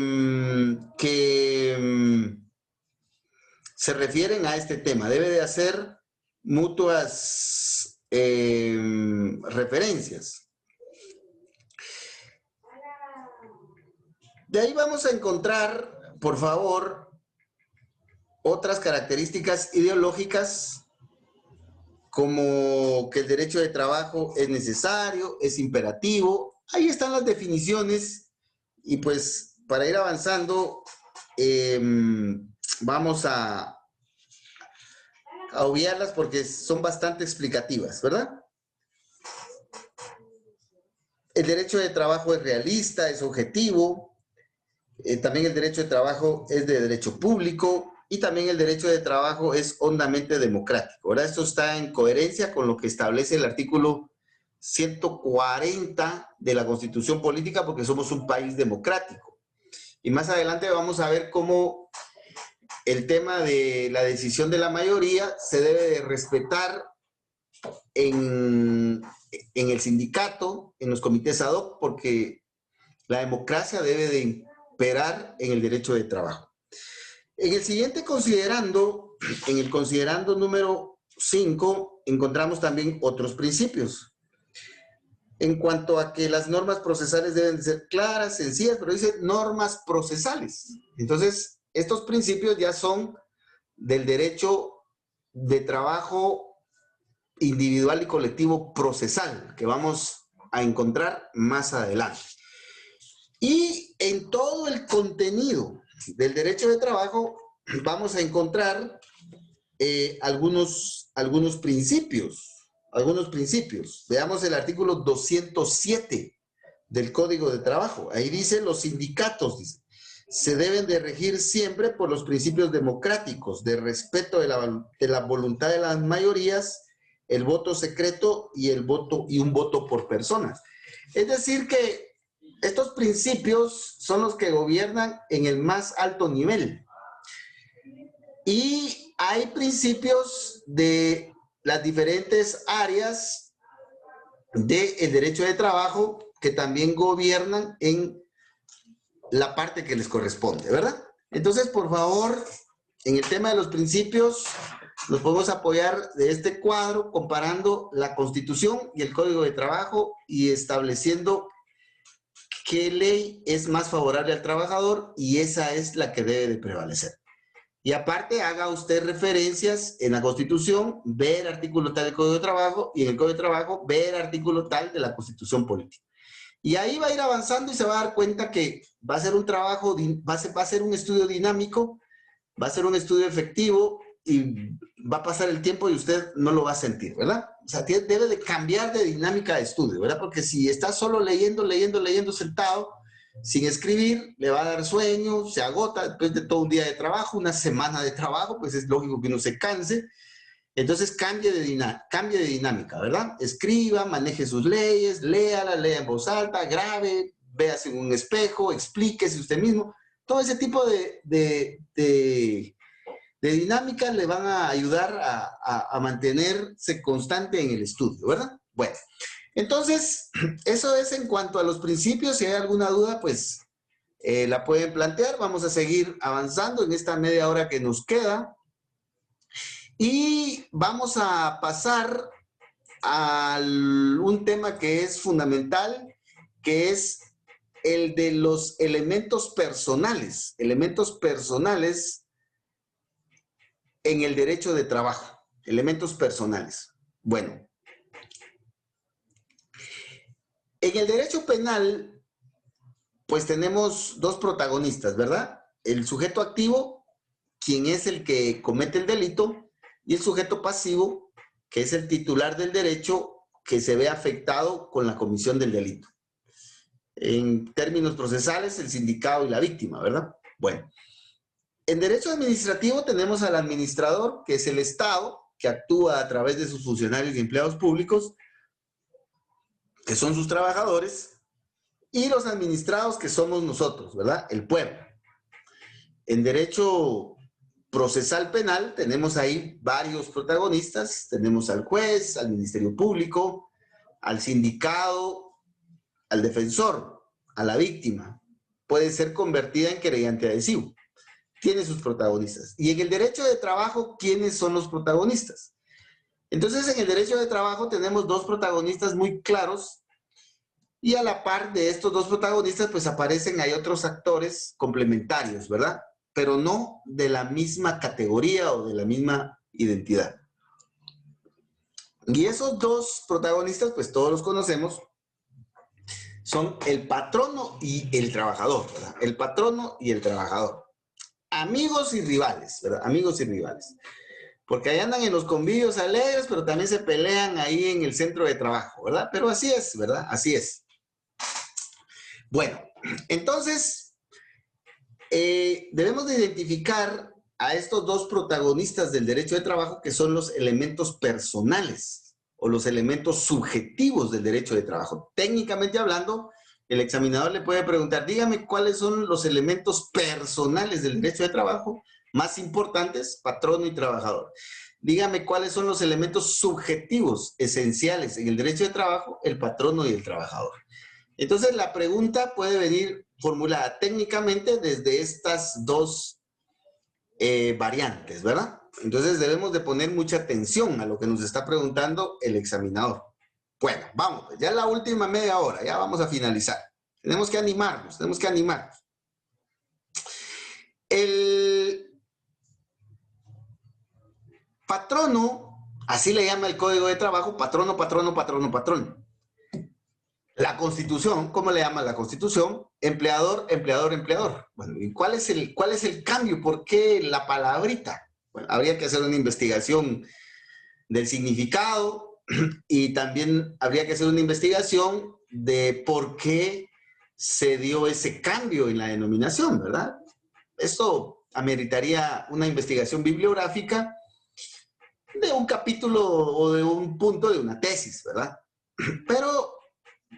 se refieren a este tema. Debe de hacer mutuas referencias. De ahí vamos a encontrar, por favor, otras características ideológicas como que el derecho de trabajo es necesario, es imperativo. Ahí están las definiciones y pues para ir avanzando vamos a obviarlas porque son bastante explicativas, ¿verdad? El derecho de trabajo es realista, es objetivo. También el derecho de trabajo es de derecho público y también el derecho de trabajo es hondamente democrático. Ahora, esto está en coherencia con lo que establece el artículo 140 de la Constitución Política porque somos un país democrático. Y más adelante vamos a ver cómo el tema de la decisión de la mayoría se debe de respetar en el sindicato, en los comités ad hoc, porque la democracia debe de imperar en el derecho de trabajo. En el siguiente considerando, en el considerando número 5, encontramos también otros principios. En cuanto a que las normas procesales deben de ser claras, sencillas, pero dice normas procesales. Entonces, estos principios ya son del derecho de trabajo individual y colectivo procesal, que vamos a encontrar más adelante. Y en todo el contenido del derecho de trabajo vamos a encontrar algunos principios. Veamos el artículo 207 del Código de Trabajo. Ahí dice, los sindicatos, dice, se deben de regir siempre por los principios democráticos, de respeto de la voluntad de las mayorías, el voto secreto y un voto por personas. Es decir que estos principios son los que gobiernan en el más alto nivel. Y hay principios de las diferentes áreas del derecho de trabajo que también gobiernan en la parte que les corresponde, ¿verdad? Entonces, por favor, en el tema de los principios, nos podemos apoyar de este cuadro comparando la Constitución y el Código de Trabajo y estableciendo qué ley es más favorable al trabajador y esa es la que debe de prevalecer. Y aparte, haga usted referencias en la Constitución, ve el artículo tal del Código de Trabajo y en el Código de Trabajo ve el artículo tal de la Constitución Política. Y ahí va a ir avanzando y se va a dar cuenta que va a ser un trabajo, va a ser un estudio dinámico, va a ser un estudio efectivo y va a pasar el tiempo y usted no lo va a sentir, ¿verdad? O sea, debe de cambiar de dinámica de estudio, ¿verdad? Porque si está solo leyendo sentado, sin escribir, le va a dar sueño, se agota después de todo un día de trabajo, una semana de trabajo, pues es lógico que uno se canse. Entonces cambie de dinámica, ¿verdad? Escriba, maneje sus leyes, léala, lea en voz alta, grabe, véase en un espejo, explíquese usted mismo. Todo ese tipo de dinámicas le van a ayudar a mantenerse constante en el estudio, ¿verdad? Bueno, entonces, eso es en cuanto a los principios. Si hay alguna duda, pues la pueden plantear. Vamos a seguir avanzando en esta media hora que nos queda. Y vamos a pasar a un tema que es fundamental, que es el de los elementos personales en el derecho de trabajo, elementos personales. Bueno, en el derecho penal, pues tenemos dos protagonistas, ¿verdad? El sujeto activo, quien es el que comete el delito, y el sujeto pasivo, que es el titular del derecho que se ve afectado con la comisión del delito. En términos procesales, el sindicado y la víctima, ¿verdad? Bueno, en derecho administrativo tenemos al administrador, que es el Estado, que actúa a través de sus funcionarios y empleados públicos, que son sus trabajadores, y los administrados, que somos nosotros, ¿verdad? El pueblo. En derecho procesal penal tenemos ahí varios protagonistas. Tenemos al juez, al Ministerio Público, al sindicado, al defensor, a la víctima. Puede ser convertida en querellante adhesivo. Tiene sus protagonistas. Y en el derecho de trabajo, ¿quiénes son los protagonistas? Entonces, en el derecho de trabajo tenemos dos protagonistas muy claros. Y a la par de estos dos protagonistas, pues aparecen, hay otros actores complementarios, ¿verdad? Pero no de la misma categoría o de la misma identidad. Y esos dos protagonistas, pues todos los conocemos, son el patrono y el trabajador, ¿verdad? El patrono y el trabajador. Amigos y rivales, ¿verdad? Amigos y rivales. Porque ahí andan en los convivios alegres, pero también se pelean ahí en el centro de trabajo, ¿verdad? Pero así es, ¿verdad? Así es. Bueno, entonces, debemos de identificar a estos dos protagonistas del derecho de trabajo que son los elementos personales o los elementos subjetivos del derecho de trabajo. Técnicamente hablando, el examinador le puede preguntar, dígame cuáles son los elementos personales del derecho de trabajo más importantes, patrono y trabajador. Dígame cuáles son los elementos subjetivos esenciales en el derecho de trabajo, el patrono y el trabajador. Entonces, la pregunta puede venir formulada técnicamente desde estas dos variantes, ¿verdad? Entonces, debemos de poner mucha atención a lo que nos está preguntando el examinador. Bueno, vamos, ya es la última media hora, ya vamos a finalizar. Tenemos que animarnos, tenemos que animarnos. El patrono, así le llama el Código de Trabajo, patrono, patrono, patrono, patrono. La Constitución, ¿cómo le llama la Constitución? Empleador, empleador, empleador. Bueno, ¿y cuál es el cambio? ¿Por qué la palabrita? Bueno, habría que hacer una investigación del significado y también habría que hacer una investigación de por qué se dio ese cambio en la denominación, ¿verdad? Esto ameritaría una investigación bibliográfica de un capítulo o de un punto de una tesis, ¿verdad? Pero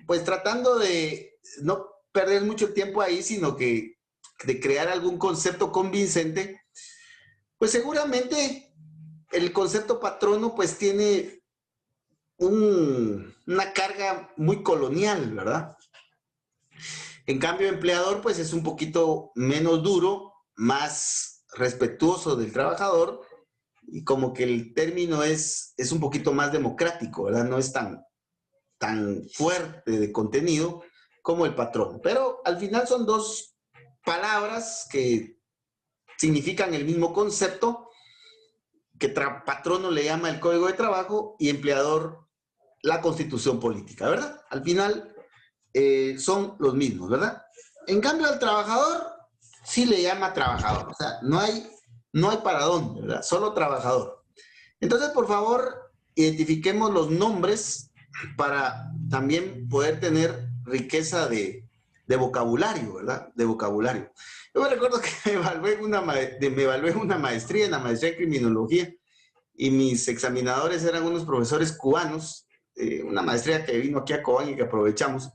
pues tratando de no perder mucho tiempo ahí, sino que de crear algún concepto convincente, pues seguramente el concepto patrono pues tiene una carga muy colonial, ¿verdad? En cambio, empleador pues es un poquito menos duro, más respetuoso del trabajador y como que el término es un poquito más democrático, ¿verdad? No es tan fuerte de contenido como el patrón. Pero al final son dos palabras que significan el mismo concepto, que patrono le llama el Código de Trabajo y empleador la Constitución Política, ¿verdad? Al final son los mismos, ¿verdad? En cambio al trabajador sí le llama trabajador, o sea, no hay para dónde, ¿verdad? Solo trabajador. Entonces, por favor, identifiquemos los nombres para también poder tener riqueza de vocabulario, ¿verdad? De vocabulario. Yo me recuerdo que me evalué en una maestría, en la maestría en criminología, y mis examinadores eran unos profesores cubanos, una maestría que vino aquí a Cobán y que aprovechamos.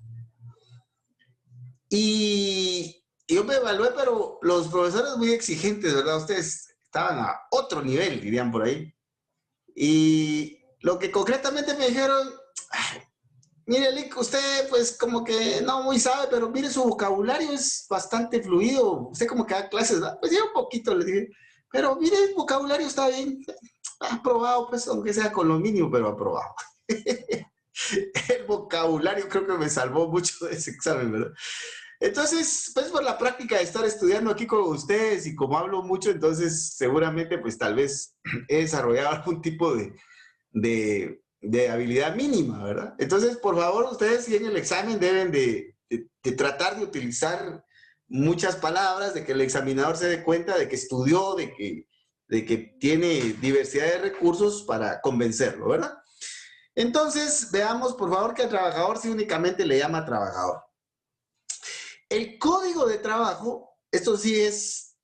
Y yo me evalué, pero los profesores muy exigentes, ¿verdad? Ustedes estaban a otro nivel, dirían por ahí. Y lo que concretamente me dijeron, mire, Lick, usted pues como que no muy sabe, pero mire, su vocabulario es bastante fluido. Usted como que da clases, ¿verdad? Pues yo un poquito les dije, pero mire, el vocabulario está bien. Ha aprobado, pues, aunque sea con lo mínimo, pero aprobado. El vocabulario creo que me salvó mucho de ese examen, ¿verdad? Entonces, pues por la práctica de estar estudiando aquí con ustedes y como hablo mucho, entonces seguramente pues tal vez he desarrollado algún tipo de habilidad mínima, ¿verdad? Entonces, por favor, ustedes si en el examen deben de tratar de utilizar muchas palabras, de que el examinador se dé cuenta de que estudió, de que tiene diversidad de recursos para convencerlo, ¿verdad? Entonces, veamos, por favor, que al trabajador sí únicamente le llama trabajador. El Código de Trabajo, esto sí es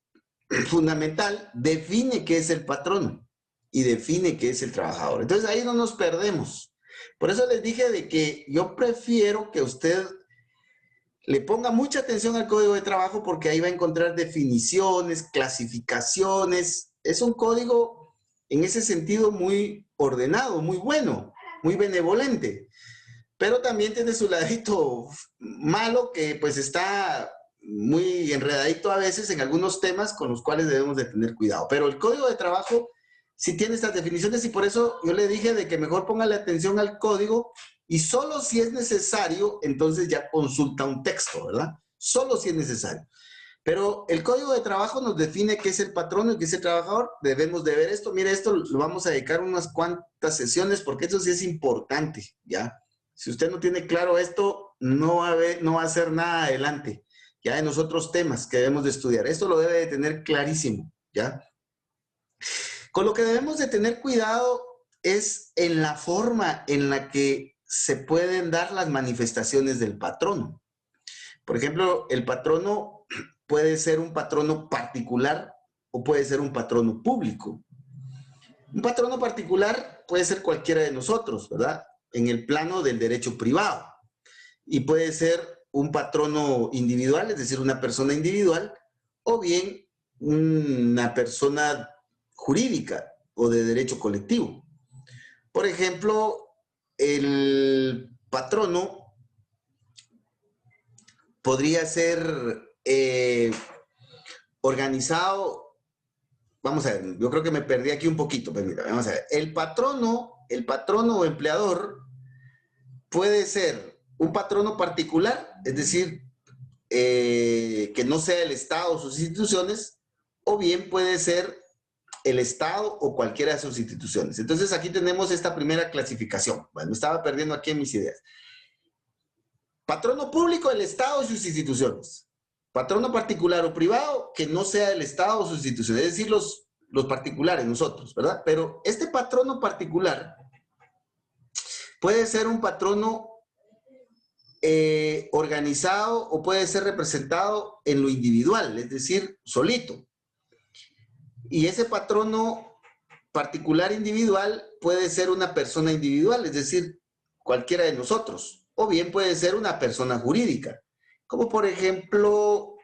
fundamental, define qué es el patrono y define qué es el trabajador. Entonces ahí no nos perdemos. Por eso les dije de que yo prefiero que usted le ponga mucha atención al Código de Trabajo porque ahí va a encontrar definiciones, clasificaciones. Es un código en ese sentido muy ordenado, muy bueno, muy benevolente. Pero también tiene su ladito malo que pues está muy enredadito a veces en algunos temas con los cuales debemos de tener cuidado. Pero el Código de Trabajo sí tiene estas definiciones y por eso yo le dije de que mejor póngale atención al código Y solo si es necesario, entonces ya consulta un texto, ¿verdad? Solo si es necesario. Pero el Código de Trabajo nos define qué es el patrono y qué es el trabajador. Debemos de ver esto. Mire, esto lo vamos a dedicar unas cuantas sesiones porque esto sí es importante, ¿ya? Si usted no tiene claro esto, no va a hacer nada adelante, ya en los otros temas que debemos de estudiar. Esto lo debe de tener clarísimo, ¿ya? Con lo que debemos de tener cuidado es en la forma en la que se pueden dar las manifestaciones del patrono. Por ejemplo, el patrono puede ser un patrono particular o puede ser un patrono público. Un patrono particular puede ser cualquiera de nosotros, ¿verdad? En el plano del derecho privado. Y puede ser un patrono individual, es decir, una persona individual, o bien una persona jurídica o de derecho colectivo. Por ejemplo, el patrono podría ser organizado. Vamos a ver, yo creo que me perdí aquí un poquito, pero mira, vamos a ver. El patrono o empleador puede ser un patrono particular, es decir, que no sea el Estado o sus instituciones, o bien puede ser el Estado o cualquiera de sus instituciones. Entonces aquí tenemos esta primera clasificación. Bueno, me estaba perdiendo aquí en mis ideas. Patrono público, el Estado y sus instituciones. Patrono particular o privado, que no sea el Estado o sus instituciones, es decir, los particulares, nosotros, ¿verdad? Pero este patrono particular puede ser un patrono organizado o puede ser representado en lo individual, es decir, solito. Y ese patrono particular individual puede ser una persona individual, es decir, cualquiera de nosotros, o bien puede ser una persona jurídica, como por ejemplo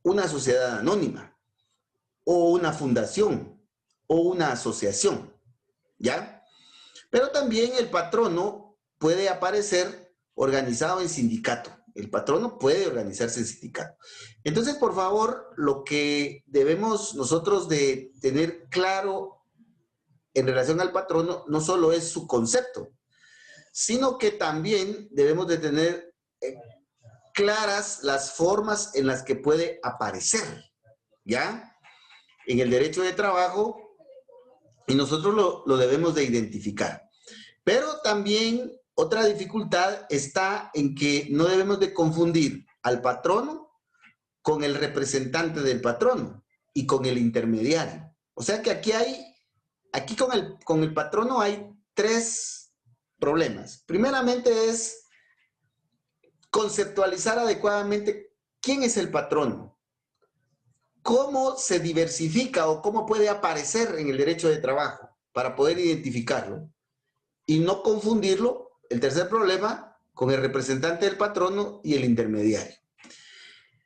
una sociedad anónima, o una fundación, o una asociación, ¿ya? Pero también el patrono puede aparecer organizado en sindicato. El patrono puede organizarse en sindicato. Entonces, por favor, lo que debemos nosotros de tener claro en relación al patrono no solo es su concepto, sino que también debemos de tener claras las formas en las que puede aparecer, ¿ya? En el derecho de trabajo, y nosotros lo debemos de identificar. Pero también otra dificultad está en que no debemos de confundir al patrono con el representante del patrono y con el intermediario. O sea que aquí con el patrono hay tres problemas. Primeramente es conceptualizar adecuadamente quién es el patrono, cómo se diversifica o cómo puede aparecer en el derecho de trabajo para poder identificarlo y no confundirlo, el tercer problema, con el representante del patrono y el intermediario.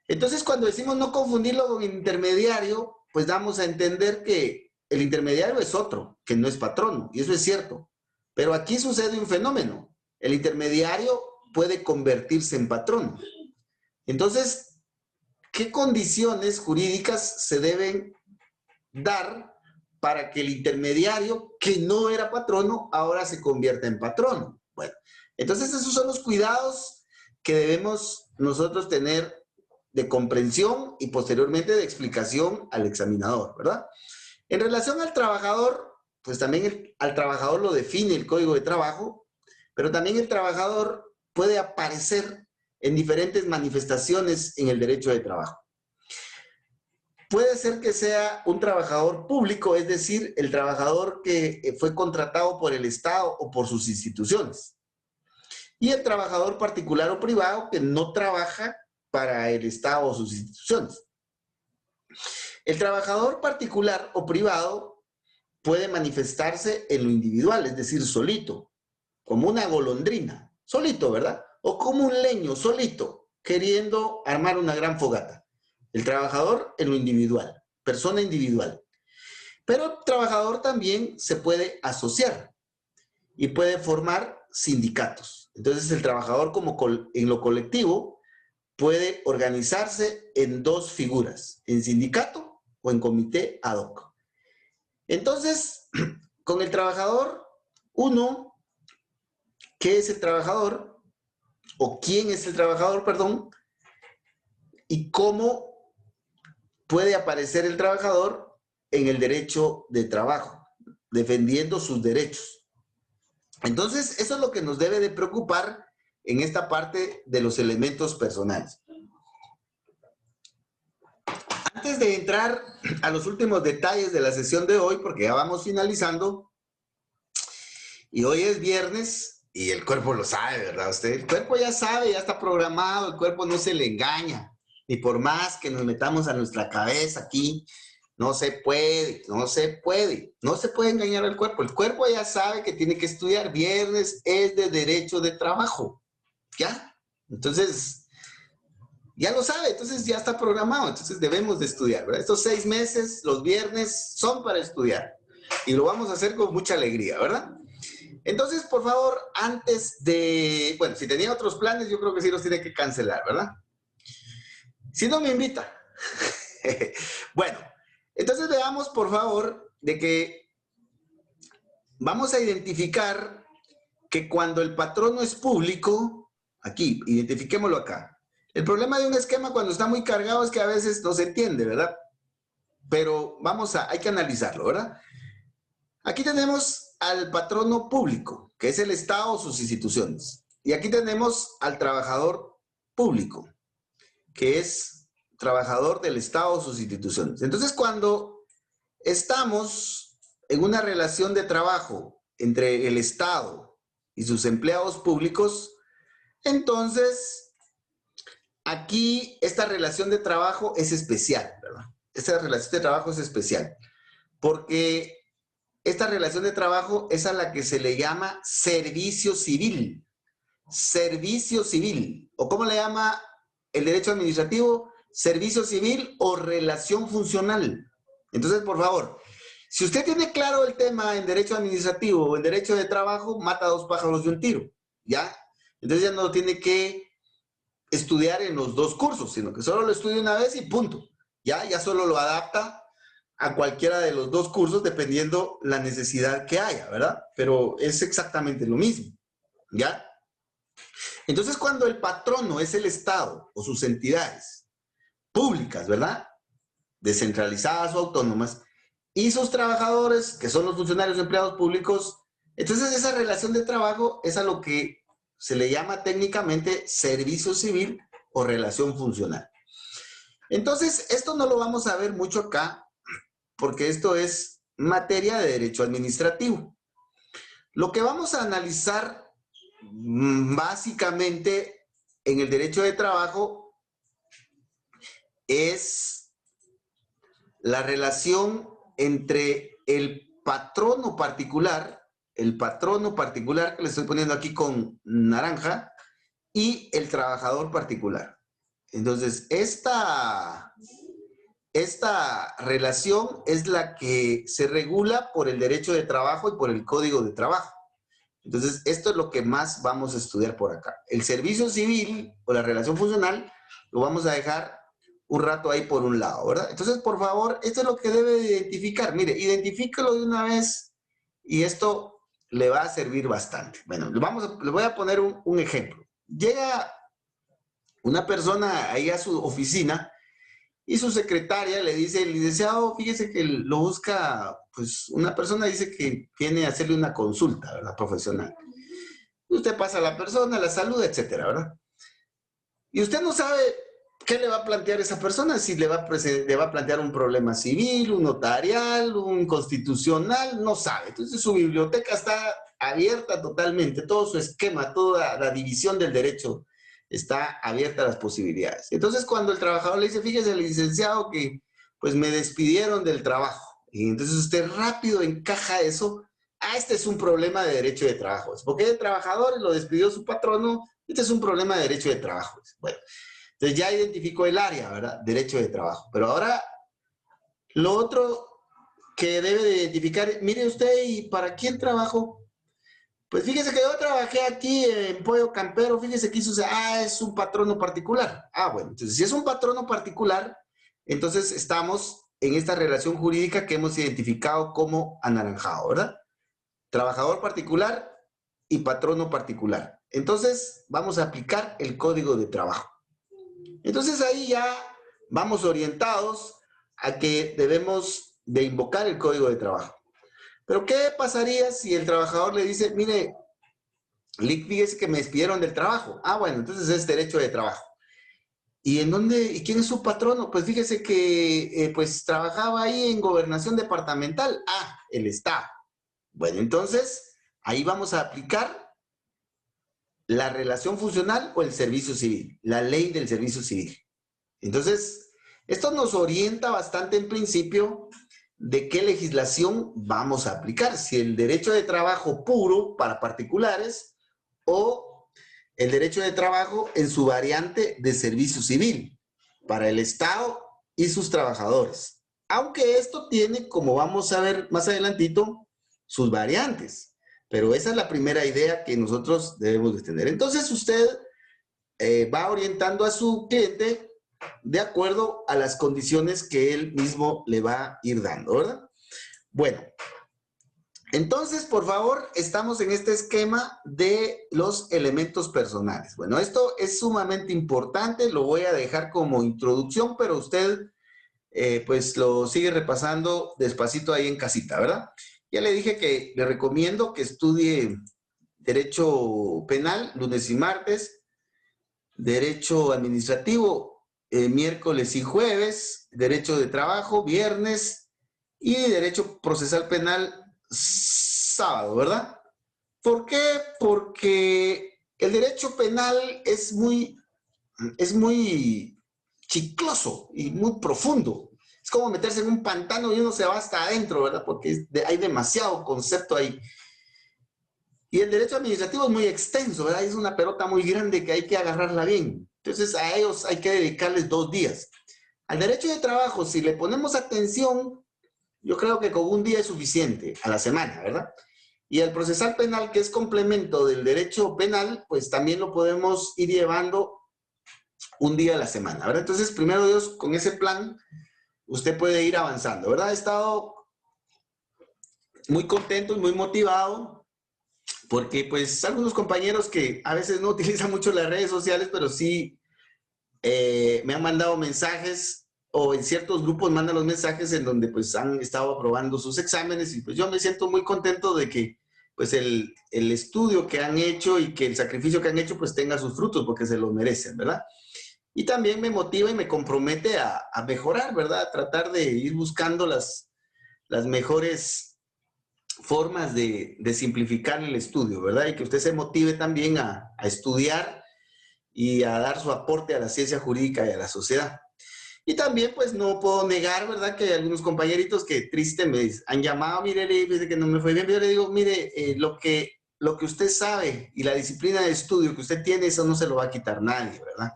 Entonces, cuando decimos no confundirlo con el intermediario, pues damos a entender que el intermediario es otro, que no es patrono, y eso es cierto. Pero aquí sucede un fenómeno. El intermediario puede convertirse en patrono. Entonces, ¿qué condiciones jurídicas se deben dar para que el intermediario, que no era patrono, ahora se convierta en patrono? Bueno, entonces esos son los cuidados que debemos nosotros tener de comprensión y posteriormente de explicación al examinador, ¿verdad? En relación al trabajador, pues también al trabajador lo define el Código de Trabajo, pero también el trabajador puede aparecer en diferentes manifestaciones en el derecho de trabajo. Puede ser que sea un trabajador público, es decir, el trabajador que fue contratado por el Estado o por sus instituciones. Y el trabajador particular o privado que no trabaja para el Estado o sus instituciones. El trabajador particular o privado puede manifestarse en lo individual, es decir, solito, como una golondrina, solito, ¿verdad? O como un leño, solito, queriendo armar una gran fogata. El trabajador en lo individual, persona individual. Pero el trabajador también se puede asociar y puede formar sindicatos. Entonces el trabajador en lo colectivo puede organizarse en dos figuras, en sindicato o en comité ad hoc. Entonces, con el trabajador, uno qué es el trabajador, o quién es el trabajador, perdón, y cómo puede aparecer el trabajador en el derecho de trabajo, defendiendo sus derechos. Entonces, eso es lo que nos debe de preocupar en esta parte de los elementos personales. Antes de entrar a los últimos detalles de la sesión de hoy, porque ya vamos finalizando, y hoy es viernes, y el cuerpo lo sabe, ¿verdad? Usted, el cuerpo ya sabe, ya está programado, el cuerpo no se le engaña, ni por más que nos metamos a nuestra cabeza aquí, no se puede, no se puede, no se puede engañar al cuerpo. El cuerpo ya sabe que tiene que estudiar, viernes es de derecho de trabajo, ¿ya? Entonces, ya lo sabe, entonces ya está programado, entonces debemos de estudiar, ¿verdad? Estos 6 meses, los viernes, son para estudiar, y lo vamos a hacer con mucha alegría, ¿verdad? Entonces, por favor, antes de... Bueno, si tenía otros planes, yo creo que sí los tiene que cancelar, ¿verdad? Si no, me invita. Bueno, entonces veamos, por favor, de que vamos a identificar que cuando el patrono es público, aquí, identifiquémoslo acá. El problema de un esquema cuando está muy cargado es que a veces no se entiende, ¿verdad? Pero hay que analizarlo, ¿verdad? Aquí tenemos al patrono público, que es el Estado o sus instituciones. Y aquí tenemos al trabajador público, que es trabajador del Estado o sus instituciones. Entonces, cuando estamos en una relación de trabajo entre el Estado y sus empleados públicos, entonces, aquí esta relación de trabajo es especial, ¿verdad? Esta relación de trabajo es especial, porque esta relación de trabajo es a la que se le llama servicio civil. Servicio civil. ¿O cómo le llama el derecho administrativo? Servicio civil o relación funcional. Entonces, por favor, si usted tiene claro el tema en derecho administrativo o en derecho de trabajo, mata 2 pájaros de un tiro, ¿ya? Entonces ya no tiene que estudiar en los 2 cursos, sino que solo lo estudia una vez y punto. Ya solo lo adapta a cualquiera de los 2 cursos dependiendo la necesidad que haya, ¿verdad? Pero es exactamente lo mismo, ¿ya? Entonces, cuando el patrono es el Estado o sus entidades públicas, ¿verdad? Descentralizadas o autónomas, y sus trabajadores, que son los funcionarios o empleados públicos, entonces esa relación de trabajo es a lo que se le llama técnicamente servicio civil o relación funcional. Entonces, esto no lo vamos a ver mucho acá, porque esto es materia de derecho administrativo. Lo que vamos a analizar básicamente en el derecho de trabajo es la relación entre el patrono particular que le estoy poniendo aquí con naranja, y el trabajador particular. Entonces, esta relación es la que se regula por el derecho de trabajo y por el código de trabajo. Entonces, esto es lo que más vamos a estudiar por acá. El servicio civil o la relación funcional lo vamos a dejar un rato ahí por un lado, ¿verdad? Entonces, por favor, esto es lo que debe de identificar. Mire, identifíquelo de una vez y esto le va a servir bastante. Bueno, le voy a poner un ejemplo. Llega una persona ahí a su oficina y su secretaria le dice, licenciado, fíjese que lo busca, pues una persona dice que viene a hacerle una consulta, ¿verdad? Profesional. Usted pasa a la persona, la saluda, etcétera, ¿verdad? Y usted no sabe qué le va a plantear esa persona, si le va a plantear un problema civil, un notarial, un constitucional, no sabe. Entonces su biblioteca está abierta totalmente, todo su esquema, toda la división del derecho está abierta a las posibilidades. Entonces, cuando el trabajador le dice, fíjese, licenciado, que pues me despidieron del trabajo, y entonces usted rápido encaja eso, este es un problema de derecho de trabajo. Porque el trabajador lo despidió su patrono, este es un problema de derecho de trabajo. Bueno, entonces ya identificó el área, ¿verdad? Derecho de trabajo. Pero ahora, lo otro que debe de identificar, mire usted, ¿y para quién trabajo? Pues fíjese que yo trabajé aquí en Pollo Campero, fíjese que hizo, es un patrono particular. Bueno, entonces si es un patrono particular, entonces estamos en esta relación jurídica que hemos identificado como anaranjado, ¿verdad? Trabajador particular y patrono particular. Entonces, vamos a aplicar el código de trabajo. Entonces, ahí ya vamos orientados a que debemos de invocar el código de trabajo. Pero, ¿qué pasaría si el trabajador le dice, mire, Lick, fíjese que me despidieron del trabajo? Ah, bueno, entonces es derecho de trabajo. ¿Y en dónde? ¿Y quién es su patrono? Pues fíjese que pues trabajaba ahí en gobernación departamental. Ah, el Estado. Bueno, entonces ahí vamos a aplicar la relación funcional o el servicio civil, la ley del servicio civil. Entonces, esto nos orienta bastante en principio de qué legislación vamos a aplicar, si el derecho de trabajo puro para particulares o el derecho de trabajo en su variante de servicio civil para el Estado y sus trabajadores. Aunque esto tiene, como vamos a ver más adelantito, sus variantes. Pero esa es la primera idea que nosotros debemos de tener. Entonces usted va orientando a su cliente de acuerdo a las condiciones que él mismo le va a ir dando, ¿verdad? Bueno, entonces, por favor, estamos en este esquema de los elementos personales. Bueno, esto es sumamente importante, lo voy a dejar como introducción, pero usted pues lo sigue repasando despacito ahí en casita, ¿verdad? Ya le dije que le recomiendo que estudie Derecho Penal lunes y martes, Derecho Administrativo miércoles y jueves, Derecho de Trabajo viernes y Derecho Procesal Penal sábado, ¿verdad? ¿Por qué? Porque el derecho penal es muy chicloso y muy profundo. Es como meterse en un pantano y uno se va hasta adentro, ¿verdad? Porque hay demasiado concepto ahí. Y el derecho administrativo es muy extenso, ¿verdad? Es una pelota muy grande que hay que agarrarla bien. Entonces a ellos hay que dedicarles 2 días. Al derecho de trabajo, si le ponemos atención, yo creo que con 1 día es suficiente a la semana, ¿verdad? Y el procesal penal, que es complemento del derecho penal, pues también lo podemos ir llevando 1 día a la semana, ¿verdad? Entonces, primero Dios, con ese plan, usted puede ir avanzando, ¿verdad? He estado muy contento y muy motivado porque, pues, algunos compañeros que a veces no utilizan mucho las redes sociales, pero sí me han mandado mensajes o en ciertos grupos mandan los mensajes en donde pues han estado aprobando sus exámenes y pues yo me siento muy contento de que pues el estudio que han hecho y que el sacrificio que han hecho pues tenga sus frutos porque se lo merecen, ¿verdad? Y también me motiva y me compromete a mejorar, ¿verdad? A tratar de ir buscando las mejores formas de simplificar el estudio, ¿verdad? Y que usted se motive también a estudiar y a dar su aporte a la ciencia jurídica y a la sociedad. Y también, pues, no puedo negar, ¿verdad?, que hay algunos compañeritos que triste me han llamado, mire, dice que no me fue bien, yo le digo, mire, lo que usted sabe y la disciplina de estudio que usted tiene, eso no se lo va a quitar nadie, ¿verdad?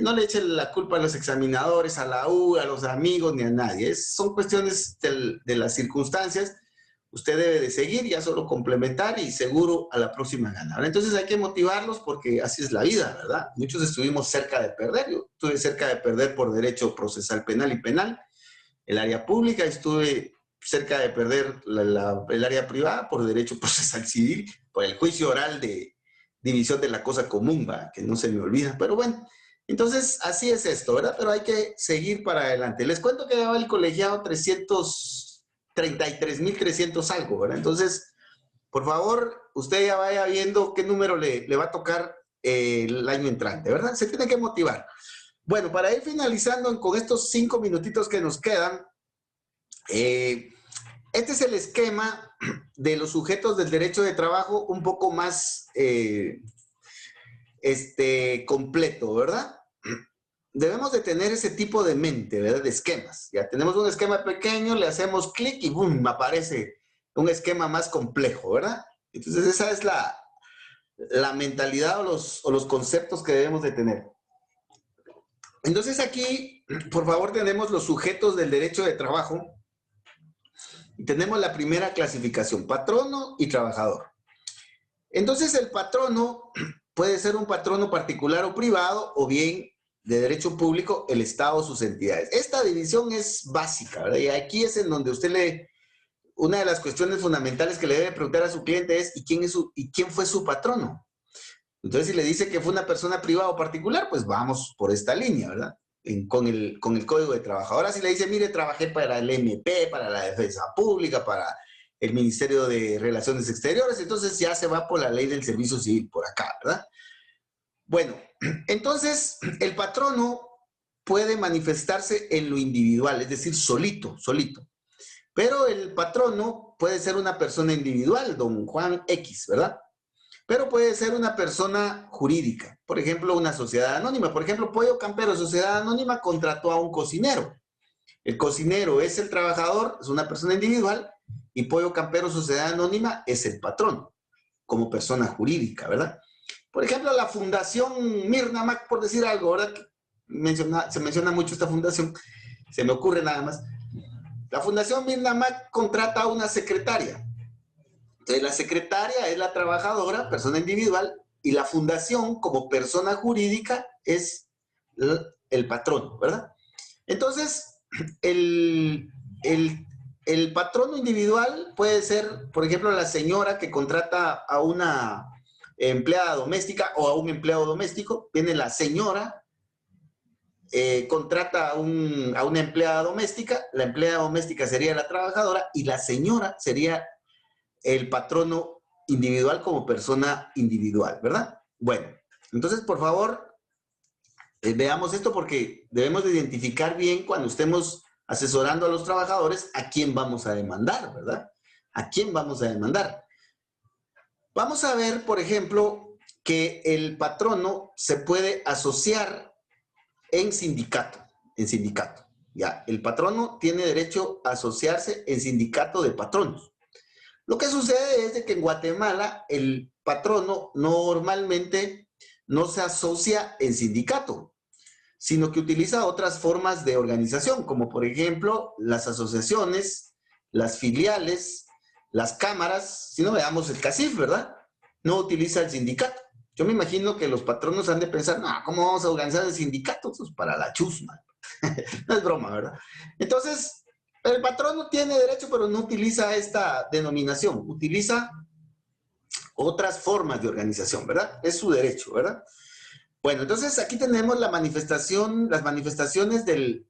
No le eche la culpa a los examinadores, a la U, a los amigos, ni a nadie. Son cuestiones de las circunstancias. Usted debe de seguir, ya solo complementar y seguro a la próxima gana. Entonces hay que motivarlos porque así es la vida, ¿verdad? Muchos estuvimos cerca de perder. Yo estuve cerca de perder por derecho procesal penal y penal. El área pública, estuve cerca de perder el área privada por derecho procesal civil, por el juicio oral de división de la cosa común, ¿va? Que no se me olvida. Pero bueno, entonces así es esto, ¿verdad? Pero hay que seguir para adelante. Les cuento que daba el colegiado 33.300 algo, ¿verdad? Entonces, por favor, usted ya vaya viendo qué número le va a tocar el año entrante, ¿verdad? Se tiene que motivar. Bueno, para ir finalizando con estos 5 minutitos que nos quedan, este es el esquema de los sujetos del derecho de trabajo un poco más completo, ¿verdad? Debemos de tener ese tipo de mente, ¿verdad? De esquemas. Ya tenemos un esquema pequeño, le hacemos clic y ¡boom! Aparece un esquema más complejo, ¿verdad? Entonces esa es la mentalidad o los conceptos que debemos de tener. Entonces aquí, por favor, tenemos los sujetos del derecho de trabajo. Y tenemos la primera clasificación, patrono y trabajador. Entonces el patrono puede ser un patrono particular o privado o bien de derecho público, el Estado o sus entidades. Esta división es básica, ¿verdad? Y aquí es en donde usted una de las cuestiones fundamentales que le debe preguntar a su cliente es ¿y quién fue su patrono? Entonces, si le dice que fue una persona privada o particular, pues vamos por esta línea, ¿verdad? Con el Código de Trabajo. Ahora, si le dice, mire, trabajé para el MP, para la Defensa Pública, para el Ministerio de Relaciones Exteriores, entonces ya se va por la ley del servicio civil, por acá, ¿verdad? Bueno, entonces, el patrono puede manifestarse en lo individual, es decir, solito. Pero el patrono puede ser una persona individual, don Juan X, ¿verdad? Pero puede ser una persona jurídica, por ejemplo, una sociedad anónima. Por ejemplo, Pollo Campero, sociedad anónima, contrató a un cocinero. El cocinero es el trabajador, es una persona individual, y Pollo Campero, sociedad anónima, es el patrón, como persona jurídica, ¿verdad? Por ejemplo, la Fundación Mirna Mac, por decir algo, ¿verdad? Se menciona mucho esta fundación, se me ocurre nada más. La Fundación Mirna Mac contrata a una secretaria. Entonces, la secretaria es la trabajadora, persona individual, y la fundación, como persona jurídica, es el patrón, ¿verdad? Entonces, el patrono individual puede ser, por ejemplo, la señora que contrata a una empleada doméstica o a un empleado doméstico. Viene la señora, contrata a una empleada doméstica, la empleada doméstica sería la trabajadora y la señora sería el patrono individual como persona individual, ¿verdad? Bueno, entonces, por favor, veamos esto porque debemos de identificar bien cuando estemos asesorando a los trabajadores a quién vamos a demandar, ¿verdad? ¿A quién vamos a demandar? Vamos a ver, por ejemplo, que el patrono se puede asociar en sindicato, ¿ya? El patrono tiene derecho a asociarse en sindicato de patronos. Lo que sucede es de que en Guatemala el patrono normalmente no se asocia en sindicato, sino que utiliza otras formas de organización, como por ejemplo las asociaciones, las filiales, las cámaras. Si no, veamos el CACIF, ¿verdad? No utiliza el sindicato. Yo me imagino que los patronos han de pensar, no, ¿cómo vamos a organizar el sindicato? Eso es para la chusma. No es broma, ¿verdad? Entonces, el patrono tiene derecho, pero no utiliza esta denominación, utiliza otras formas de organización, ¿verdad? Es su derecho, ¿verdad? Bueno, entonces aquí tenemos la manifestación, las manifestaciones del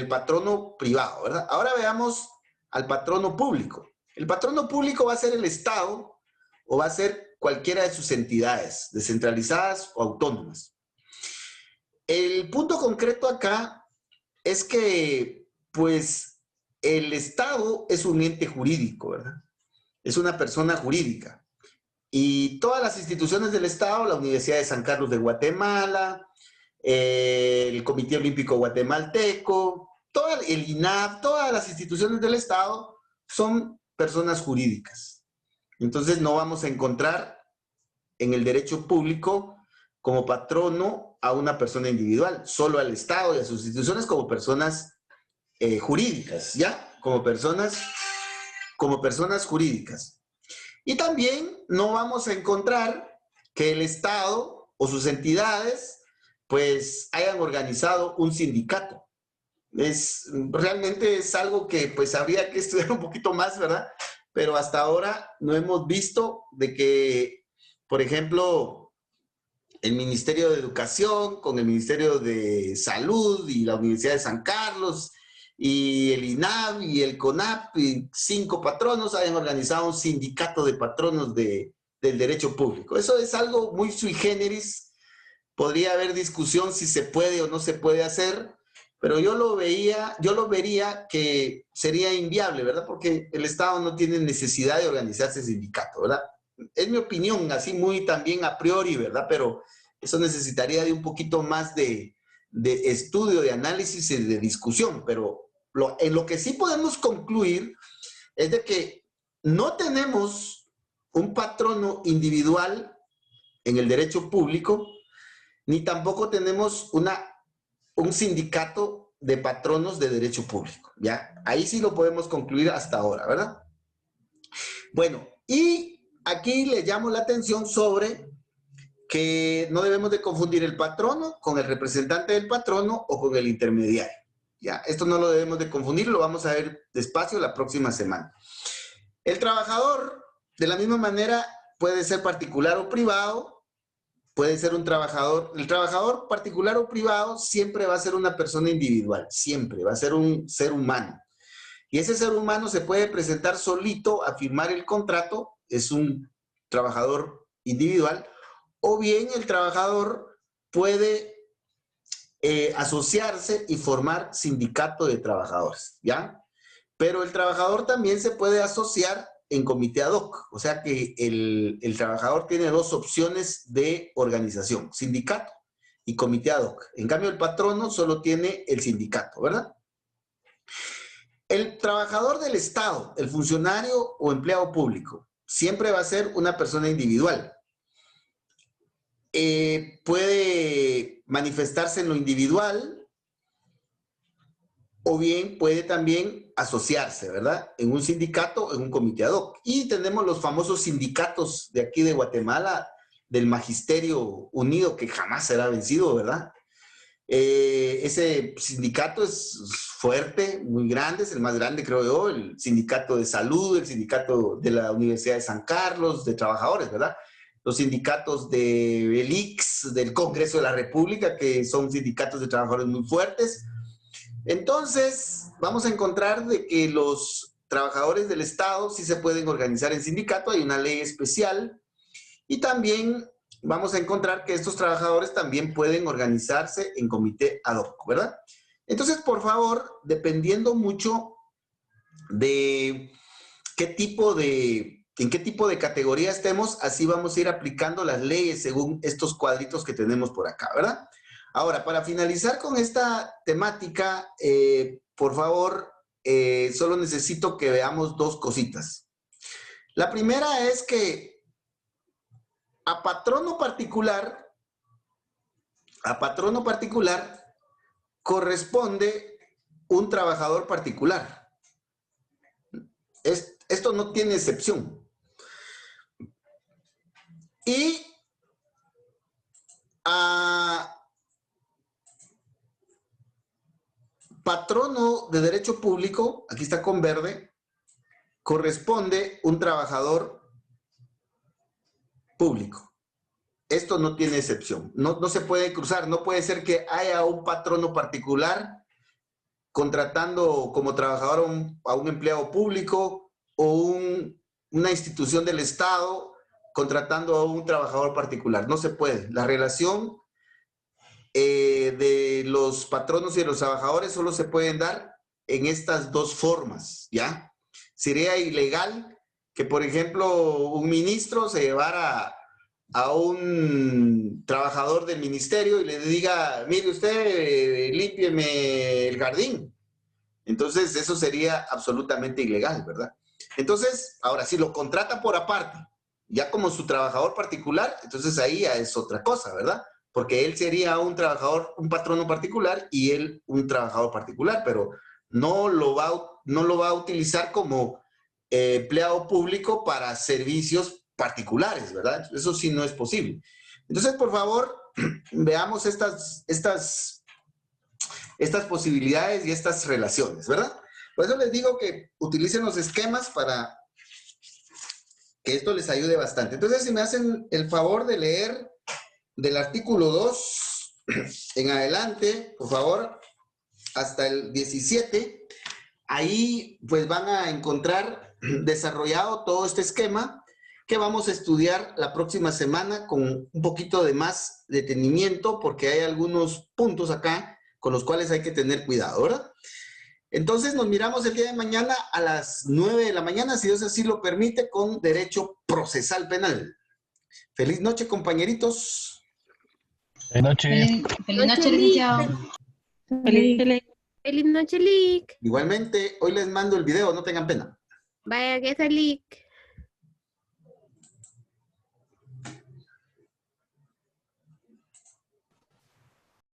patrono privado, ¿verdad? Ahora veamos al patrono público. El patrono público va a ser el Estado o va a ser cualquiera de sus entidades, descentralizadas o autónomas. El punto concreto acá es que, pues, el Estado es un ente jurídico, ¿verdad? Es una persona jurídica. Y todas las instituciones del Estado, la Universidad de San Carlos de Guatemala, el Comité Olímpico Guatemalteco, el INAF, todas las instituciones del Estado son personas jurídicas. Entonces no vamos a encontrar en el derecho público como patrono a una persona individual, solo al Estado y a sus instituciones como personas jurídicas, ¿ya? Como personas jurídicas. Y también no vamos a encontrar que el Estado o sus entidades pues hayan organizado un sindicato. Realmente es algo que pues habría que estudiar un poquito más, ¿verdad? Pero hasta ahora no hemos visto de que, por ejemplo, el Ministerio de Educación con el Ministerio de Salud y la Universidad de San Carlos y el INAV y el CONAP y 5 patronos hayan organizado un sindicato de patronos del derecho público. Eso es algo muy sui generis. Podría haber discusión si se puede o no se puede hacer, pero yo lo vería que sería inviable, ¿verdad? Porque el Estado no tiene necesidad de organizarse sindicato, ¿verdad? Es mi opinión, así muy también a priori, ¿verdad? Pero eso necesitaría de un poquito más de estudio, de análisis y de discusión, pero en lo que sí podemos concluir es de que no tenemos un patrono individual en el derecho público, ni tampoco tenemos un sindicato de patronos de derecho público, ¿ya? Ahí sí lo podemos concluir hasta ahora, ¿verdad? Bueno, y aquí le llamo la atención sobre que no debemos de confundir el patrono con el representante del patrono o con el intermediario. Ya, esto no lo debemos de confundir, lo vamos a ver despacio la próxima semana. El trabajador, de la misma manera, puede ser particular o privado, puede ser un trabajador. El trabajador particular o privado siempre va a ser una persona individual, siempre va a ser un ser humano. Y ese ser humano se puede presentar solito a firmar el contrato, es un trabajador individual, o bien el trabajador puede asociarse y formar sindicato de trabajadores, ¿ya? Pero el trabajador también se puede asociar en comité ad hoc, o sea que el trabajador tiene dos opciones de organización, sindicato y comité ad hoc. En cambio, el patrono solo tiene el sindicato, ¿verdad? El trabajador del Estado, el funcionario o empleado público, siempre va a ser una persona individual. Puede manifestarse en lo individual o bien puede también asociarse, ¿verdad? En un sindicato o en un comité ad hoc. Y tenemos los famosos sindicatos de aquí de Guatemala, del Magisterio Unido, que jamás será vencido, ¿verdad? Ese sindicato es fuerte, muy grande, es el más grande, creo yo, el sindicato de salud, el sindicato de la Universidad de San Carlos, de trabajadores, ¿verdad? Los sindicatos del IX, del Congreso de la República, que son sindicatos de trabajadores muy fuertes. Entonces, vamos a encontrar de que los trabajadores del Estado sí se pueden organizar en sindicato, hay una ley especial, y también vamos a encontrar que estos trabajadores también pueden organizarse en comité ad hoc, ¿verdad? Entonces, por favor, dependiendo mucho de en qué tipo de categoría estemos, así vamos a ir aplicando las leyes según estos cuadritos que tenemos por acá, ¿verdad? Ahora, para finalizar con esta temática, por favor, solo necesito que veamos dos cositas. La primera es que a patrono particular corresponde un trabajador particular. Esto no tiene excepción. Y a patrono de derecho público, aquí está con verde, corresponde un trabajador público. Esto no tiene excepción. No se puede cruzar. No puede ser que haya un patrono particular contratando como trabajador a un empleado público o una institución del Estado contratando a un trabajador particular. No se puede. La relación de los patronos y de los trabajadores solo se pueden dar en estas dos formas, ¿ya? Sería ilegal que, por ejemplo, un ministro se llevara a un trabajador del ministerio y le diga, mire usted, límpieme el jardín. Entonces, eso sería absolutamente ilegal, ¿verdad? Entonces, ahora, si lo contrata por aparte, ya como su trabajador particular, entonces ahí ya es otra cosa, ¿verdad? Porque él sería un trabajador, un patrono particular y él un trabajador particular, pero no lo va a utilizar como empleado público para servicios particulares, ¿verdad? Eso sí no es posible. Entonces, por favor, veamos estas posibilidades y estas relaciones, ¿verdad? Por eso les digo que utilicen los esquemas para que esto les ayude bastante. Entonces, si me hacen el favor de leer del artículo 2 en adelante, por favor, hasta el 17, ahí pues van a encontrar desarrollado todo este esquema que vamos a estudiar la próxima semana con un poquito de más detenimiento porque hay algunos puntos acá con los cuales hay que tener cuidado, ¿verdad? Entonces nos miramos el día de mañana a las 9 de la mañana, si Dios así lo permite, con derecho procesal penal. Feliz noche, compañeritos. Buenas noches. Feliz noche, licenciado. Feliz noche, Lick. Igualmente, hoy les mando el video, no tengan pena. Vaya que es Lick.